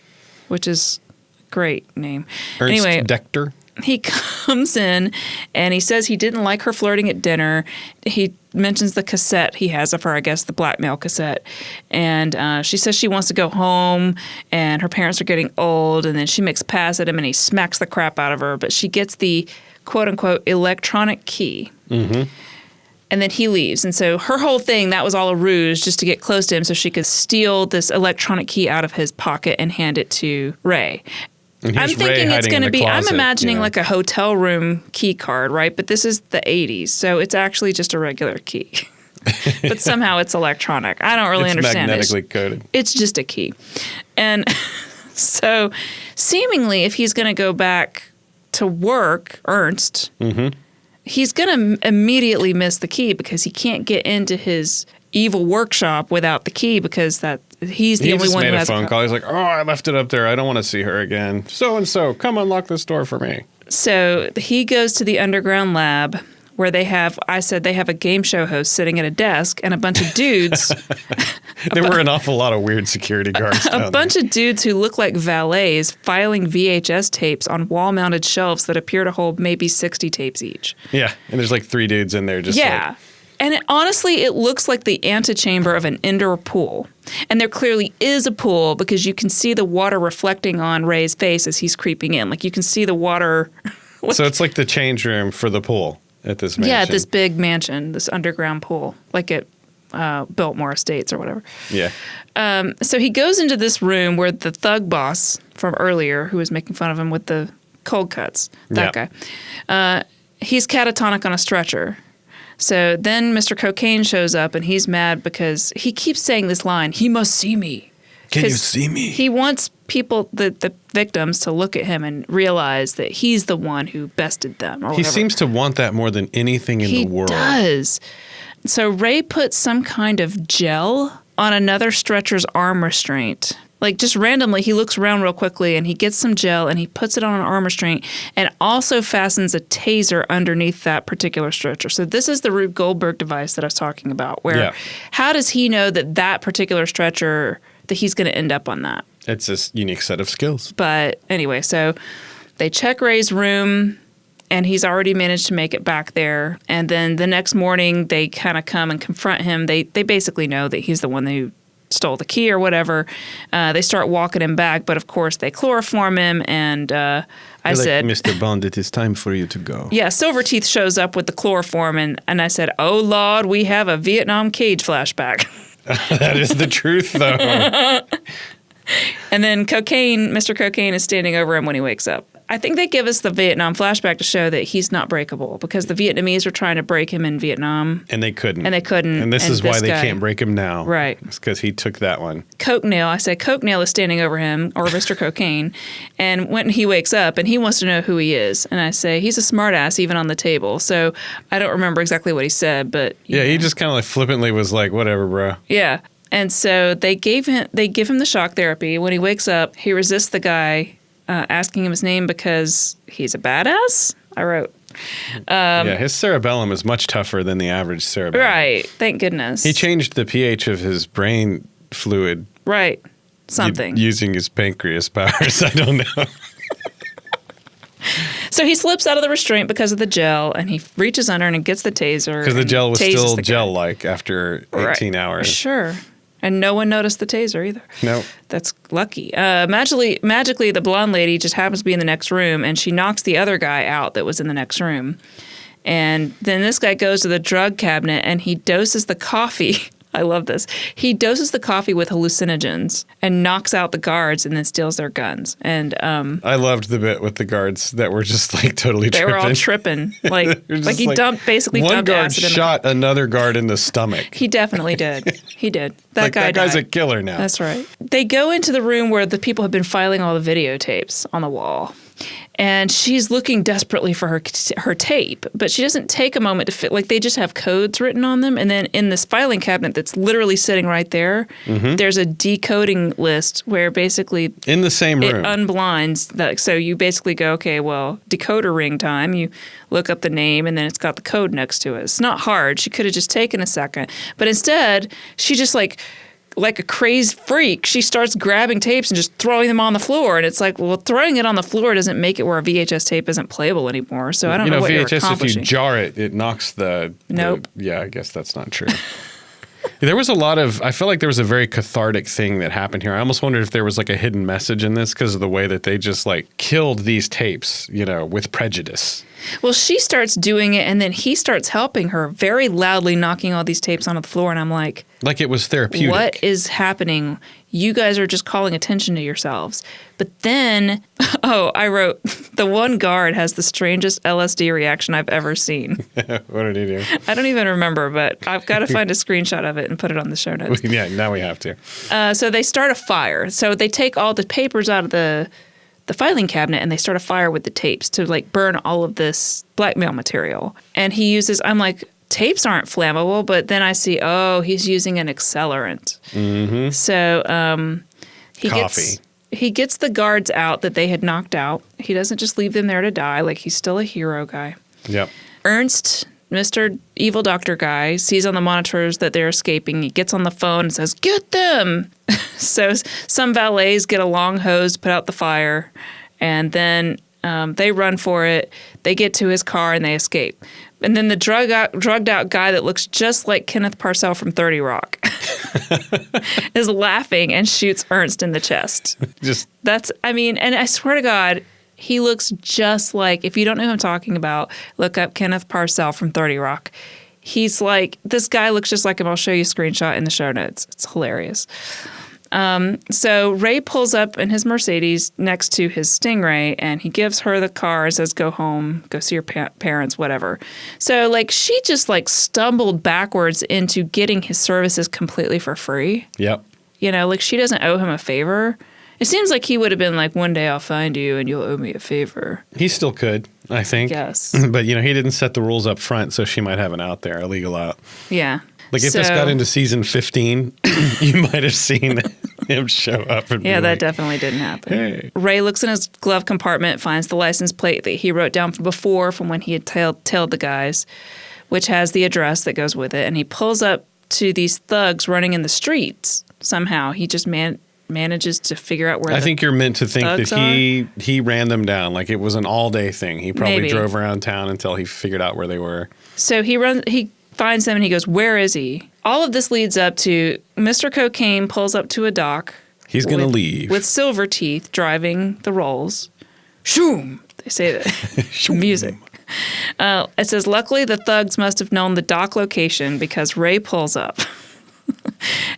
which is a great name. Ernst anyway, Dechter. He comes in and he says he didn't like her flirting at dinner. He mentions the cassette he has of her, I guess the blackmail cassette. And she says she wants to go home and her parents are getting old. And then she makes a pass at him and he smacks the crap out of her. But she gets the quote unquote electronic key. Mm-hmm. And then he leaves. And so her whole thing, that was all a ruse just to get close to him so she could steal this electronic key out of his pocket and hand it to Ray. I'm thinking it's going to be, I'm imagining like a hotel room key card, right? But this is the 80s. So it's actually just a regular key. But somehow it's electronic. I don't really understand it. It's magnetically coded. It's just a key. And so seemingly if he's going to go back to work, Ernst, he's going to immediately miss the key because he can't get into his evil workshop without the key because he's the only one who has a code. He just made a phone call. He's like, oh, I left it up there. I don't want to see her again. So-and-so, come unlock this door for me. So he goes to the underground lab where they have a game show host sitting at a desk and a bunch of dudes. There were an awful lot of weird security guards down there. A bunch of dudes who look like valets filing VHS tapes on wall-mounted shelves that appear to hold maybe 60 tapes each. Yeah, and there's like 3 dudes in there just And honestly, it looks like the antechamber of an indoor pool. And there clearly is a pool because you can see the water reflecting on Ray's face as he's creeping in. Like you can see the water. So it's like the change room for the pool at this mansion. Yeah, at this big mansion, this underground pool, like at Biltmore Estates or whatever. Yeah. So he goes into this room where the thug boss from earlier, who was making fun of him with the cold cuts, that guy, he's catatonic on a stretcher. So then Mr. Cocaine shows up and he's mad because he keeps saying this line, he must see me. Can you see me? He wants people, the victims, to look at him and realize that he's the one who bested them. Or he seems to want that more than anything in the world. He does. So Ray puts some kind of gel on another stretcher's arm restraint. Like just randomly, he looks around real quickly and he gets some gel and he puts it on an arm restraint and also fastens a taser underneath that particular stretcher. So this is the Rube Goldberg device that I was talking about, where how does he know that particular stretcher, that he's going to end up on that? It's a unique set of skills. But anyway, so they check Ray's room and he's already managed to make it back there. And then the next morning they kind of come and confront him. They basically know that he's the one who stole the key or whatever. They start walking him back, but of course they chloroform him. And I said, Mr. Bond, it is time for you to go. Yeah, Silverteeth shows up with the chloroform, and I said, oh, Lord, we have a Vietnam cage flashback. That is the truth, though. And then Mr. Cocaine is standing over him when he wakes up. I think they give us the Vietnam flashback to show that he's not breakable because the Vietnamese were trying to break him in Vietnam. And they couldn't. And this is why they can't break him now. Right. It's because he took that one. Coke Nail is standing over him, or Mr. Cocaine. And when he wakes up and he wants to know who he is. And I say, he's a smartass even on the table. So I don't remember exactly what he said, but. Yeah, he just kind of like flippantly was like, whatever, bro. Yeah. And so they give him the shock therapy. When he wakes up, he resists the guy asking him his name because he's a badass, I wrote. His cerebellum is much tougher than the average cerebellum. Right. Thank goodness. He changed the pH of his brain fluid. Right. Something. Using his pancreas powers. I don't know. So he slips out of the restraint because of the gel, and he reaches under and gets the taser. Because the gel was still gel-like after 18 hours. Sure. And no one noticed the taser either. No. That's lucky. Magically, the blonde lady just happens to be in the next room, and she knocks the other guy out that was in the next room. And then this guy goes to the drug cabinet, and he doses the coffee. I love this. He doses the coffee with hallucinogens and knocks out the guards and then steals their guns. And I loved the bit with the guards that were just like totally tripping. They were all tripping. Like he dumped acid in them. One guard shot another guard in the stomach. He definitely did. He did. That guy's a killer now. That's right. They go into the room where the people have been filing all the videotapes on the wall. And she's looking desperately for her tape, but she doesn't take a moment to fit. Like they just have codes written on them, and then in this filing cabinet that's literally sitting right there, there's a decoding list where basically in the same room it unblinds that. So you basically go, okay, well, decoder ring time. You look up the name, and then it's got the code next to it. It's not hard. She could have just taken a second, but instead she just like a crazed freak, she starts grabbing tapes and just throwing them on the floor. And it's like, well, throwing it on the floor doesn't make it where a VHS tape isn't playable anymore. So I don't know what you're accomplishing. VHS, if you jar it, it knocks the... Nope. Yeah, I guess that's not true. There was I felt like there was a very cathartic thing that happened here. I almost wondered if there was like a hidden message in this because of the way that they just like killed these tapes, with prejudice. Well, she starts doing it, and then he starts helping her, very loudly knocking all these tapes onto the floor. And I'm like it was therapeutic. What is happening? You guys are just calling attention to yourselves. But then, I wrote, the one guard has the strangest LSD reaction I've ever seen. What did he do? I don't even remember, but I've got to find a screenshot of it and put it on the show notes. Yeah, now we have to. So they start a fire. So they take all the papers out of the filing cabinet and they start a fire with the tapes to like burn all of this blackmail material. And he uses, I'm like, tapes aren't flammable, but then I see, he's using an accelerant. Mm-hmm. So he gets the guards out that they had knocked out. He doesn't just leave them there to die. Like he's still a hero guy. Yep. Ernst, Mr. Evil Doctor guy, sees on the monitors that they're escaping. He gets on the phone and says, "Get them!" So some valets get a long hose to put out the fire, and then they run for it. They get to his car and they escape. And then the drugged out guy that looks just like Kenneth Parcell from 30 Rock is laughing and shoots Ernst in the chest. And I swear to God, he looks just like, if you don't know who I'm talking about, look up Kenneth Parcell from 30 Rock. He's like, this guy looks just like him. I'll show you a screenshot in the show notes. It's hilarious. So Ray pulls up in his Mercedes next to his Stingray, and he gives her the car and says, go home, go see your parents, whatever. So, like, she just, like, stumbled backwards into getting his services completely for free. Yep. Like, she doesn't owe him a favor. It seems like he would have been like, one day I'll find you and you'll owe me a favor. He still could, I think. Yes. But, he didn't set the rules up front, so she might have an out there, a legal out. Yeah. Like, if this got into season 15, you might have seen him show up and Yeah, be that like, definitely didn't happen. Hey. Ray looks in his glove compartment, finds the license plate that he wrote down from before from when he had tailed the guys, which has the address that goes with it. And he pulls up to these thugs running in the streets. Somehow he just manages to figure out where I think you're meant to think that thugs he ran them down like it was an all-day thing. He probably Maybe. drove around town until he figured out where they were. So he finds them and he goes, where is he? All of this leads up to Mr. Cocaine pulls up to a dock. He's going to leave. With Silver Teeth driving the rolls. Shoom! They say that. Music. It says, luckily the thugs must have known the dock location because Ray pulls up.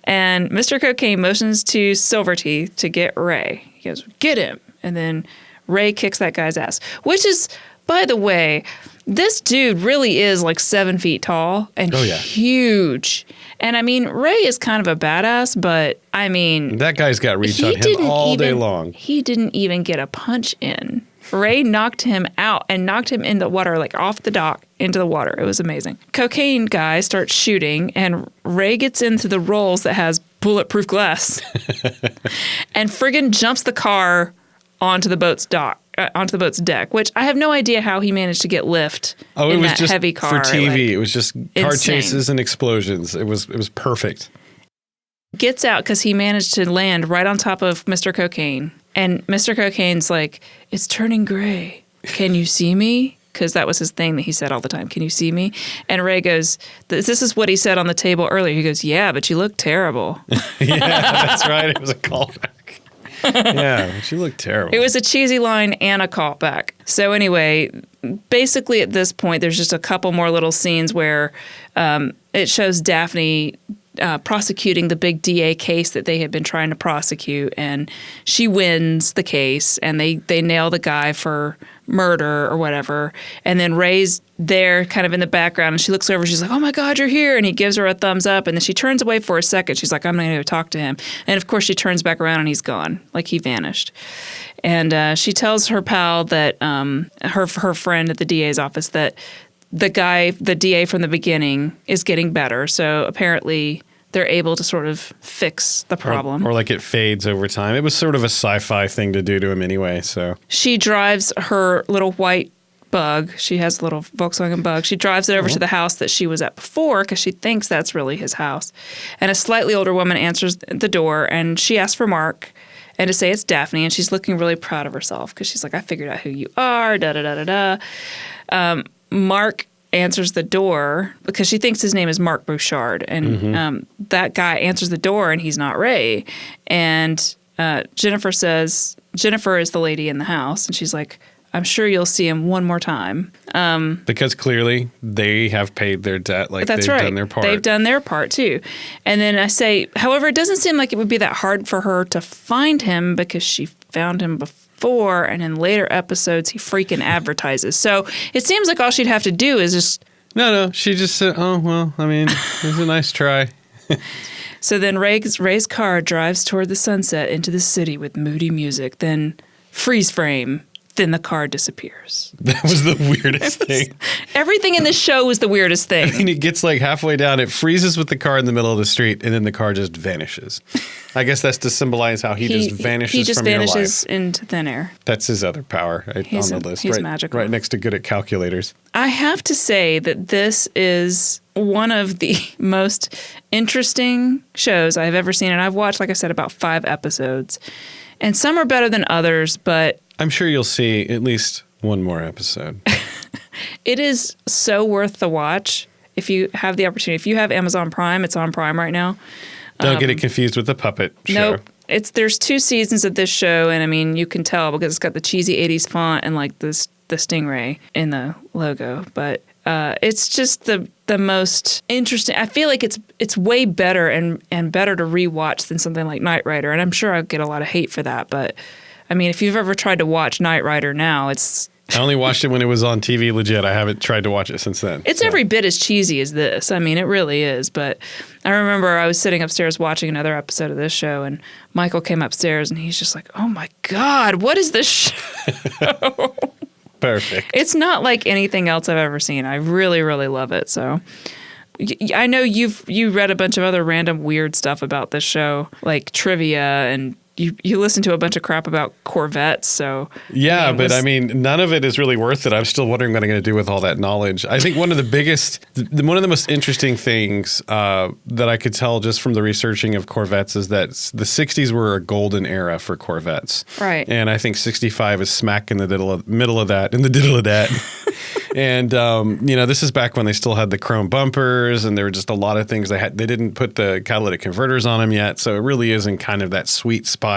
And Mr. Cocaine motions to Silver Teeth to get Ray. He goes, get him. And then Ray kicks that guy's ass. Which is, by the way, this dude really is like 7 feet tall and huge. And I mean, Ray is kind of a badass, but I mean... That guy's got reach on him all day long. He didn't even get a punch in. Ray knocked him out and knocked him in the water, like off the dock into the water. It was amazing. Cocaine guy starts shooting, and Ray gets into the rolls that has bulletproof glass and friggin' jumps the car onto the boat's deck, which I have no idea how he managed to get lift in that heavy car. For TV. It was just car chases and explosions. It was perfect. Gets out because he managed to land right on top of Mr. Cocaine. And Mr. Cocaine's like, it's turning gray. Can you see me? Because that was his thing that he said all the time. Can you see me? And Ray goes, this is what he said on the table earlier. He goes, yeah, but you look terrible. Yeah, that's right. It was a callback. Yeah, but you look terrible. It was a cheesy line and a callback. So anyway, basically at this point, there's just a couple more little scenes where it shows Daphne prosecuting the big DA case that they had been trying to prosecute, and she wins the case, and they nail the guy for murder or whatever. And then Ray's there kind of in the background, and she looks over, she's like, oh my God, you're here. And he gives her a thumbs up, and then she turns away for a second. She's like, I'm going to go talk to him. And of course she turns back around and he's gone, like he vanished. And she tells her pal that her friend at the DA's office that the DA from the beginning is getting better. So apparently they're able to sort of fix the problem. Or like it fades over time. It was sort of a sci-fi thing to do to him anyway, so. She drives her little white Bug. She has a little Volkswagen Bug. She drives it over to the house that she was at before because she thinks that's really his house. And a slightly older woman answers the door, and she asks for Mark and to say it's Daphne, and she's looking really proud of herself because she's like, I figured out who you are, da-da-da-da-da. Mark answers the door because she thinks his name is Mark Bouchard, and that guy answers the door, and he's not Ray. And Jennifer says, Jennifer is the lady in the house, and she's like, I'm sure you'll see him one more time. Because clearly they have paid their debt. Like that's they've right. done their part. They've done their part too. And then I say, however, it doesn't seem like it would be that hard for her to find him because she found him before, and in later episodes he freaking advertises. So it seems like all she'd have to do is just... No. She just said, oh, well, I mean, it was a nice try. So then Ray's car drives toward the sunset into the city with moody music. Then freeze frame. Then the car disappears. That was the weirdest thing. Everything in this show was the weirdest thing. And it gets like halfway down, it freezes with the car in the middle of the street, and then the car just vanishes. I guess that's to symbolize how he just vanishes He just from your vanishes life. into thin air. That's his other power on the list. He's right, magical. Right next to good at calculators. I have to say that this is one of the most interesting shows I've ever seen. And I've watched, like I said, about 5 episodes. And some are better than others, but... I'm sure you'll see at least one more episode. It is so worth the watch if you have the opportunity. If you have Amazon Prime, it's on Prime right now. Don't get it confused with the puppet show. Nope. There's 2 seasons of this show, and I mean, you can tell because it's got the cheesy 80s font and like the Stingray in the logo. But it's just the most interesting. I feel like it's way better and better to rewatch than something like Knight Rider. And I'm sure I'll get a lot of hate for that. But I mean, if you've ever tried to watch Knight Rider now, it's... I only watched it when it was on TV legit. I haven't tried to watch it since then. It's every bit as cheesy as this. I mean, it really is. But I remember I was sitting upstairs watching another episode of this show, and Michael came upstairs, and he's just like, oh my God, what is this show? Perfect. It's not like anything else I've ever seen. I really, really love it. So I know you read a bunch of other random weird stuff about this show, like trivia, and you listen to a bunch of crap about Corvettes. So yeah, I mean, none of it is really worth it. I'm still wondering what I'm going to do with all that knowledge. I think one of the most interesting things that I could tell just from the researching of Corvettes is that the 60s were a golden era for Corvettes. Right. And I think 65 is smack in the middle of that. And, this is back when they still had the chrome bumpers, and there were just a lot of things they didn't put the catalytic converters on them yet. So it really is in kind of that sweet spot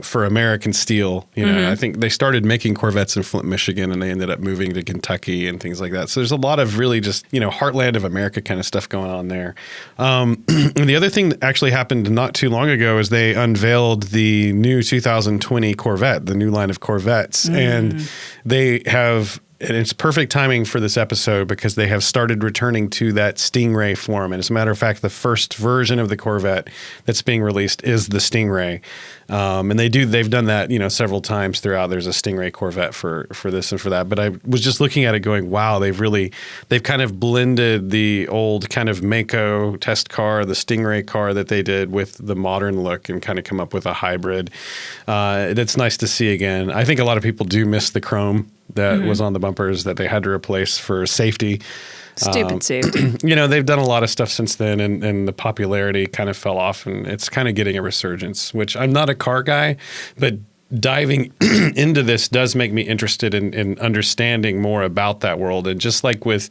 for American steel. I think they started making Corvettes in Flint, Michigan, and they ended up moving to Kentucky and things like that. So there's a lot of really just, heartland of America kind of stuff going on there. And the other thing that actually happened not too long ago is they unveiled the new 2020 Corvette, the new line of Corvettes. And they have... And it's perfect timing for this episode because they have started returning to that Stingray form. And as a matter of fact, the first version of the Corvette that's being released is the Stingray. And they've done that, several times throughout. There's a Stingray Corvette for this and for that. But I was just looking at it going, wow, they've kind of blended the old kind of Mako test car, the Stingray car that they did with the modern look and kind of come up with a hybrid. It's nice to see again. I think a lot of people do miss the chrome that was on the bumpers that they had to replace for safety. Stupid safety. They've done a lot of stuff since then, and the popularity kind of fell off, and it's kind of getting a resurgence, which I'm not a car guy, but diving into this does make me interested in understanding more about that world. And just like with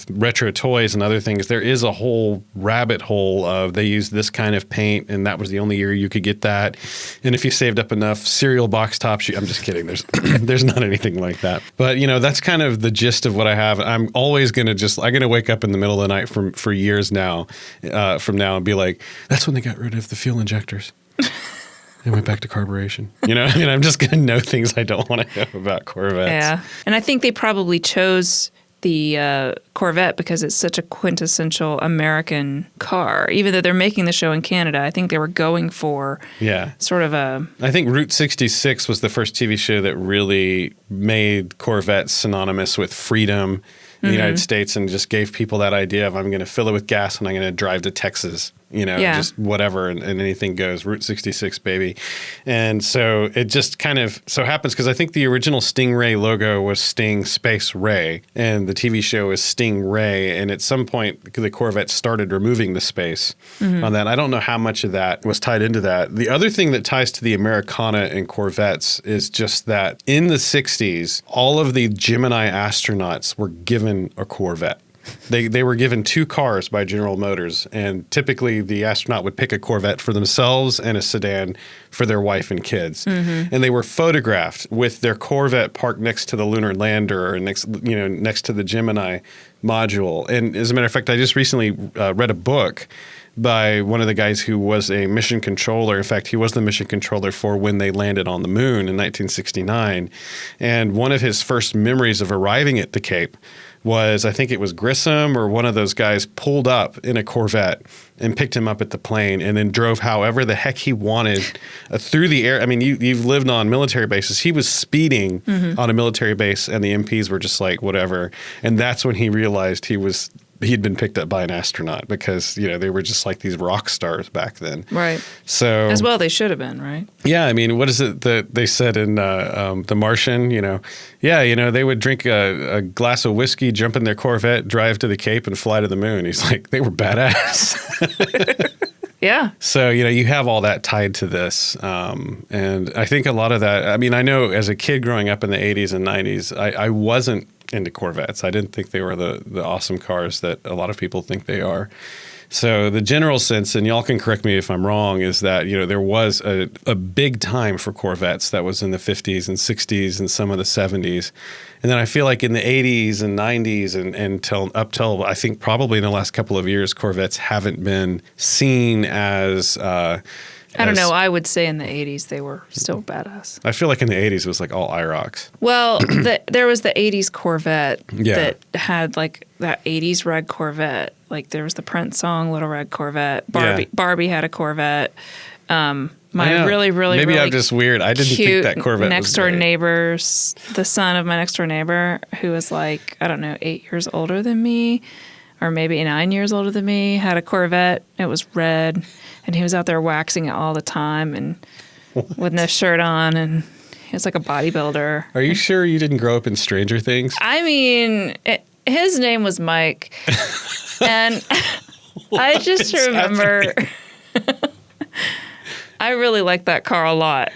retro toys and other things, there is a whole rabbit hole of they use this kind of paint, and that was the only year you could get that. And if you saved up enough cereal box tops, I'm just kidding. There's not anything like that. But that's kind of the gist of what I have. I'm always going to I'm going to wake up in the middle of the night for years now, from now, and be like, that's when they got rid of the fuel injectors. They went back to carburation. I'm just going to know things I don't want to know about Corvettes. Yeah. And I think they probably chose the Corvette because it's such a quintessential American car. Even though they're making the show in Canada, I think they were going for sort of a... I think Route 66 was the first TV show that really made Corvette synonymous with freedom in the United States and just gave people that idea of I'm going to fill it with gas and I'm going to drive to Texas. Just whatever, and anything goes. Route 66, baby. And so it just kind of so happens because I think the original Stingray logo was Sting Space Ray, and the TV show is Stingray. And at some point, the Corvette started removing the space on that. I don't know how much of that was tied into that. The other thing that ties to the Americana in Corvettes is just that in the 60s, all of the Gemini astronauts were given a Corvette. They were given two cars by General Motors, and typically the astronaut would pick a Corvette for themselves and a sedan for their wife and kids. And they were photographed with their Corvette parked next to the lunar lander or next to the Gemini module. And as a matter of fact, I just recently read a book by one of the guys who was a mission controller. In fact, he was the mission controller for when they landed on the moon in 1969. And one of his first memories of arriving at the Cape was, I think it was Grissom or one of those guys pulled up in a Corvette and picked him up at the plane and then drove however the heck he wanted through the air. I mean, you've lived on military bases. He was speeding on a military base and the MPs were just like, whatever. And that's when he realized he'd been picked up by an astronaut because, they were just like these rock stars back then. Right. So as well, they should have been, right? Yeah. I mean, what is it that they said in The Martian? They would drink a glass of whiskey, jump in their Corvette, drive to the Cape and fly to the moon. He's like, they were badass. Yeah. So, you have all that tied to this. And I think a lot of that, I mean, I know as a kid growing up in the 80s and 90s, I wasn't into Corvettes. I didn't think they were the awesome cars that a lot of people think they are. So the general sense, and y'all can correct me if I'm wrong, is that, there was a big time for Corvettes that was in the 50s and 60s and some of the 70s. And then I feel like in the 80s and 90s and up till I think probably in the last couple of years, Corvettes haven't been seen as I don't know. I would say in the 80s they were still badass. I feel like in the 80s it was like all IROCs. Well, there was the 80s Corvette that had like that 80s red Corvette. Like there was the Prince song, Little Red Corvette. Barbie had a Corvette. Really maybe I'm just weird. I didn't think that Corvette next was door great. neighbors, the son of my next door neighbor, who was like, I don't know, 8 years older than me, or maybe 9 years older than me, had a Corvette. It was red, and he was out there waxing it all the time and with no shirt on, and he was like a bodybuilder. Are you sure you didn't grow up in Stranger Things? I mean, his name was Mike, and I just remember I really liked that car a lot.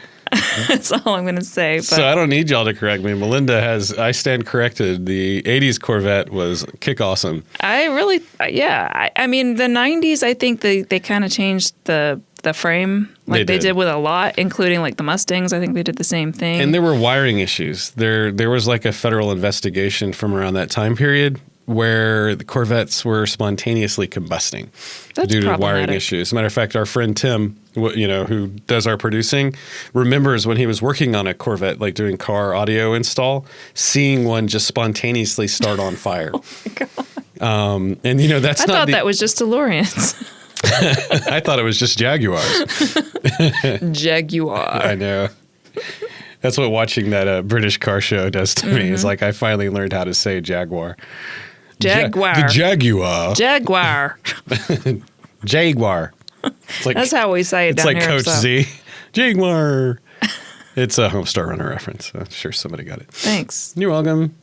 That's all I'm going to say. But. So I don't need y'all to correct me. Melinda I stand corrected. The 80s Corvette was kick awesome. I really, yeah. I mean, the 90s, I think they kind of changed the frame like they did with a lot, including like the Mustangs. I think they did the same thing. And there were wiring issues. There was like a federal investigation from around that time period where the Corvettes were spontaneously combusting due to wiring issues. As a matter of fact, our friend Tim, who does our producing, remembers when he was working on a Corvette, like doing car audio install, seeing one just spontaneously start on fire. Oh my God. And that's I thought that was just DeLoreans. I thought it was just Jaguars. Jaguar. I know. That's what watching that British car show does to me. It's like I finally learned how to say Jaguar. Jaguar. The Jaguar. Jaguar. Jaguar. It's like, that's how we say it down here. It's like Coach Z. Jaguar. It's a Homestar Runner reference. I'm sure somebody got it. Thanks. You're welcome.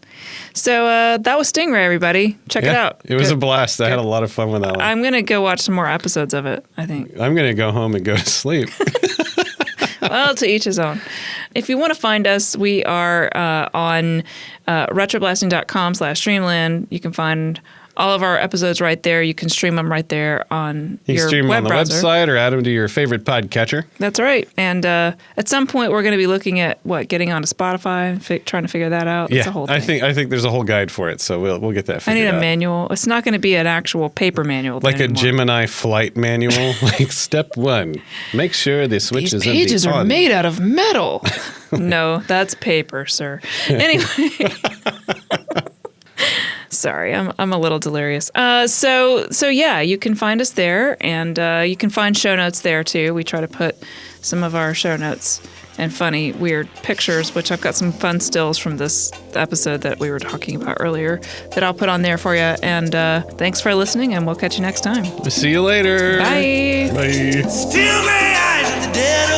So that was Stingray, everybody. Check it out. It was a blast. I had a lot of fun with that one. I'm going to go watch some more episodes of it, I think. I'm going to go home and go to sleep. Well, to each his own. If you want to find us, we are on retroblasting.com/Dreamland. You can find all of our episodes right there. You can stream them right there on your web browser. You can stream them on the website or add them to your favorite podcatcher. That's right. And at some point, we're going to be looking at getting onto Spotify and trying to figure that out. It's a whole thing. I think there's a whole guide for it, so we'll get that figured out. I need a manual. It's not going to be an actual paper manual. Like a Gemini flight manual. Like step 1, make sure the switch is in the on. These pages are made out of metal. No, that's paper, sir. Anyway. Sorry, I'm a little delirious. So yeah, you can find us there, and you can find show notes there too. We try to put some of our show notes and funny, weird pictures, which I've got some fun stills from this episode that we were talking about earlier that I'll put on there for you. And thanks for listening, and we'll catch you next time. See you later. Bye. Bye. Still my eyes at the dead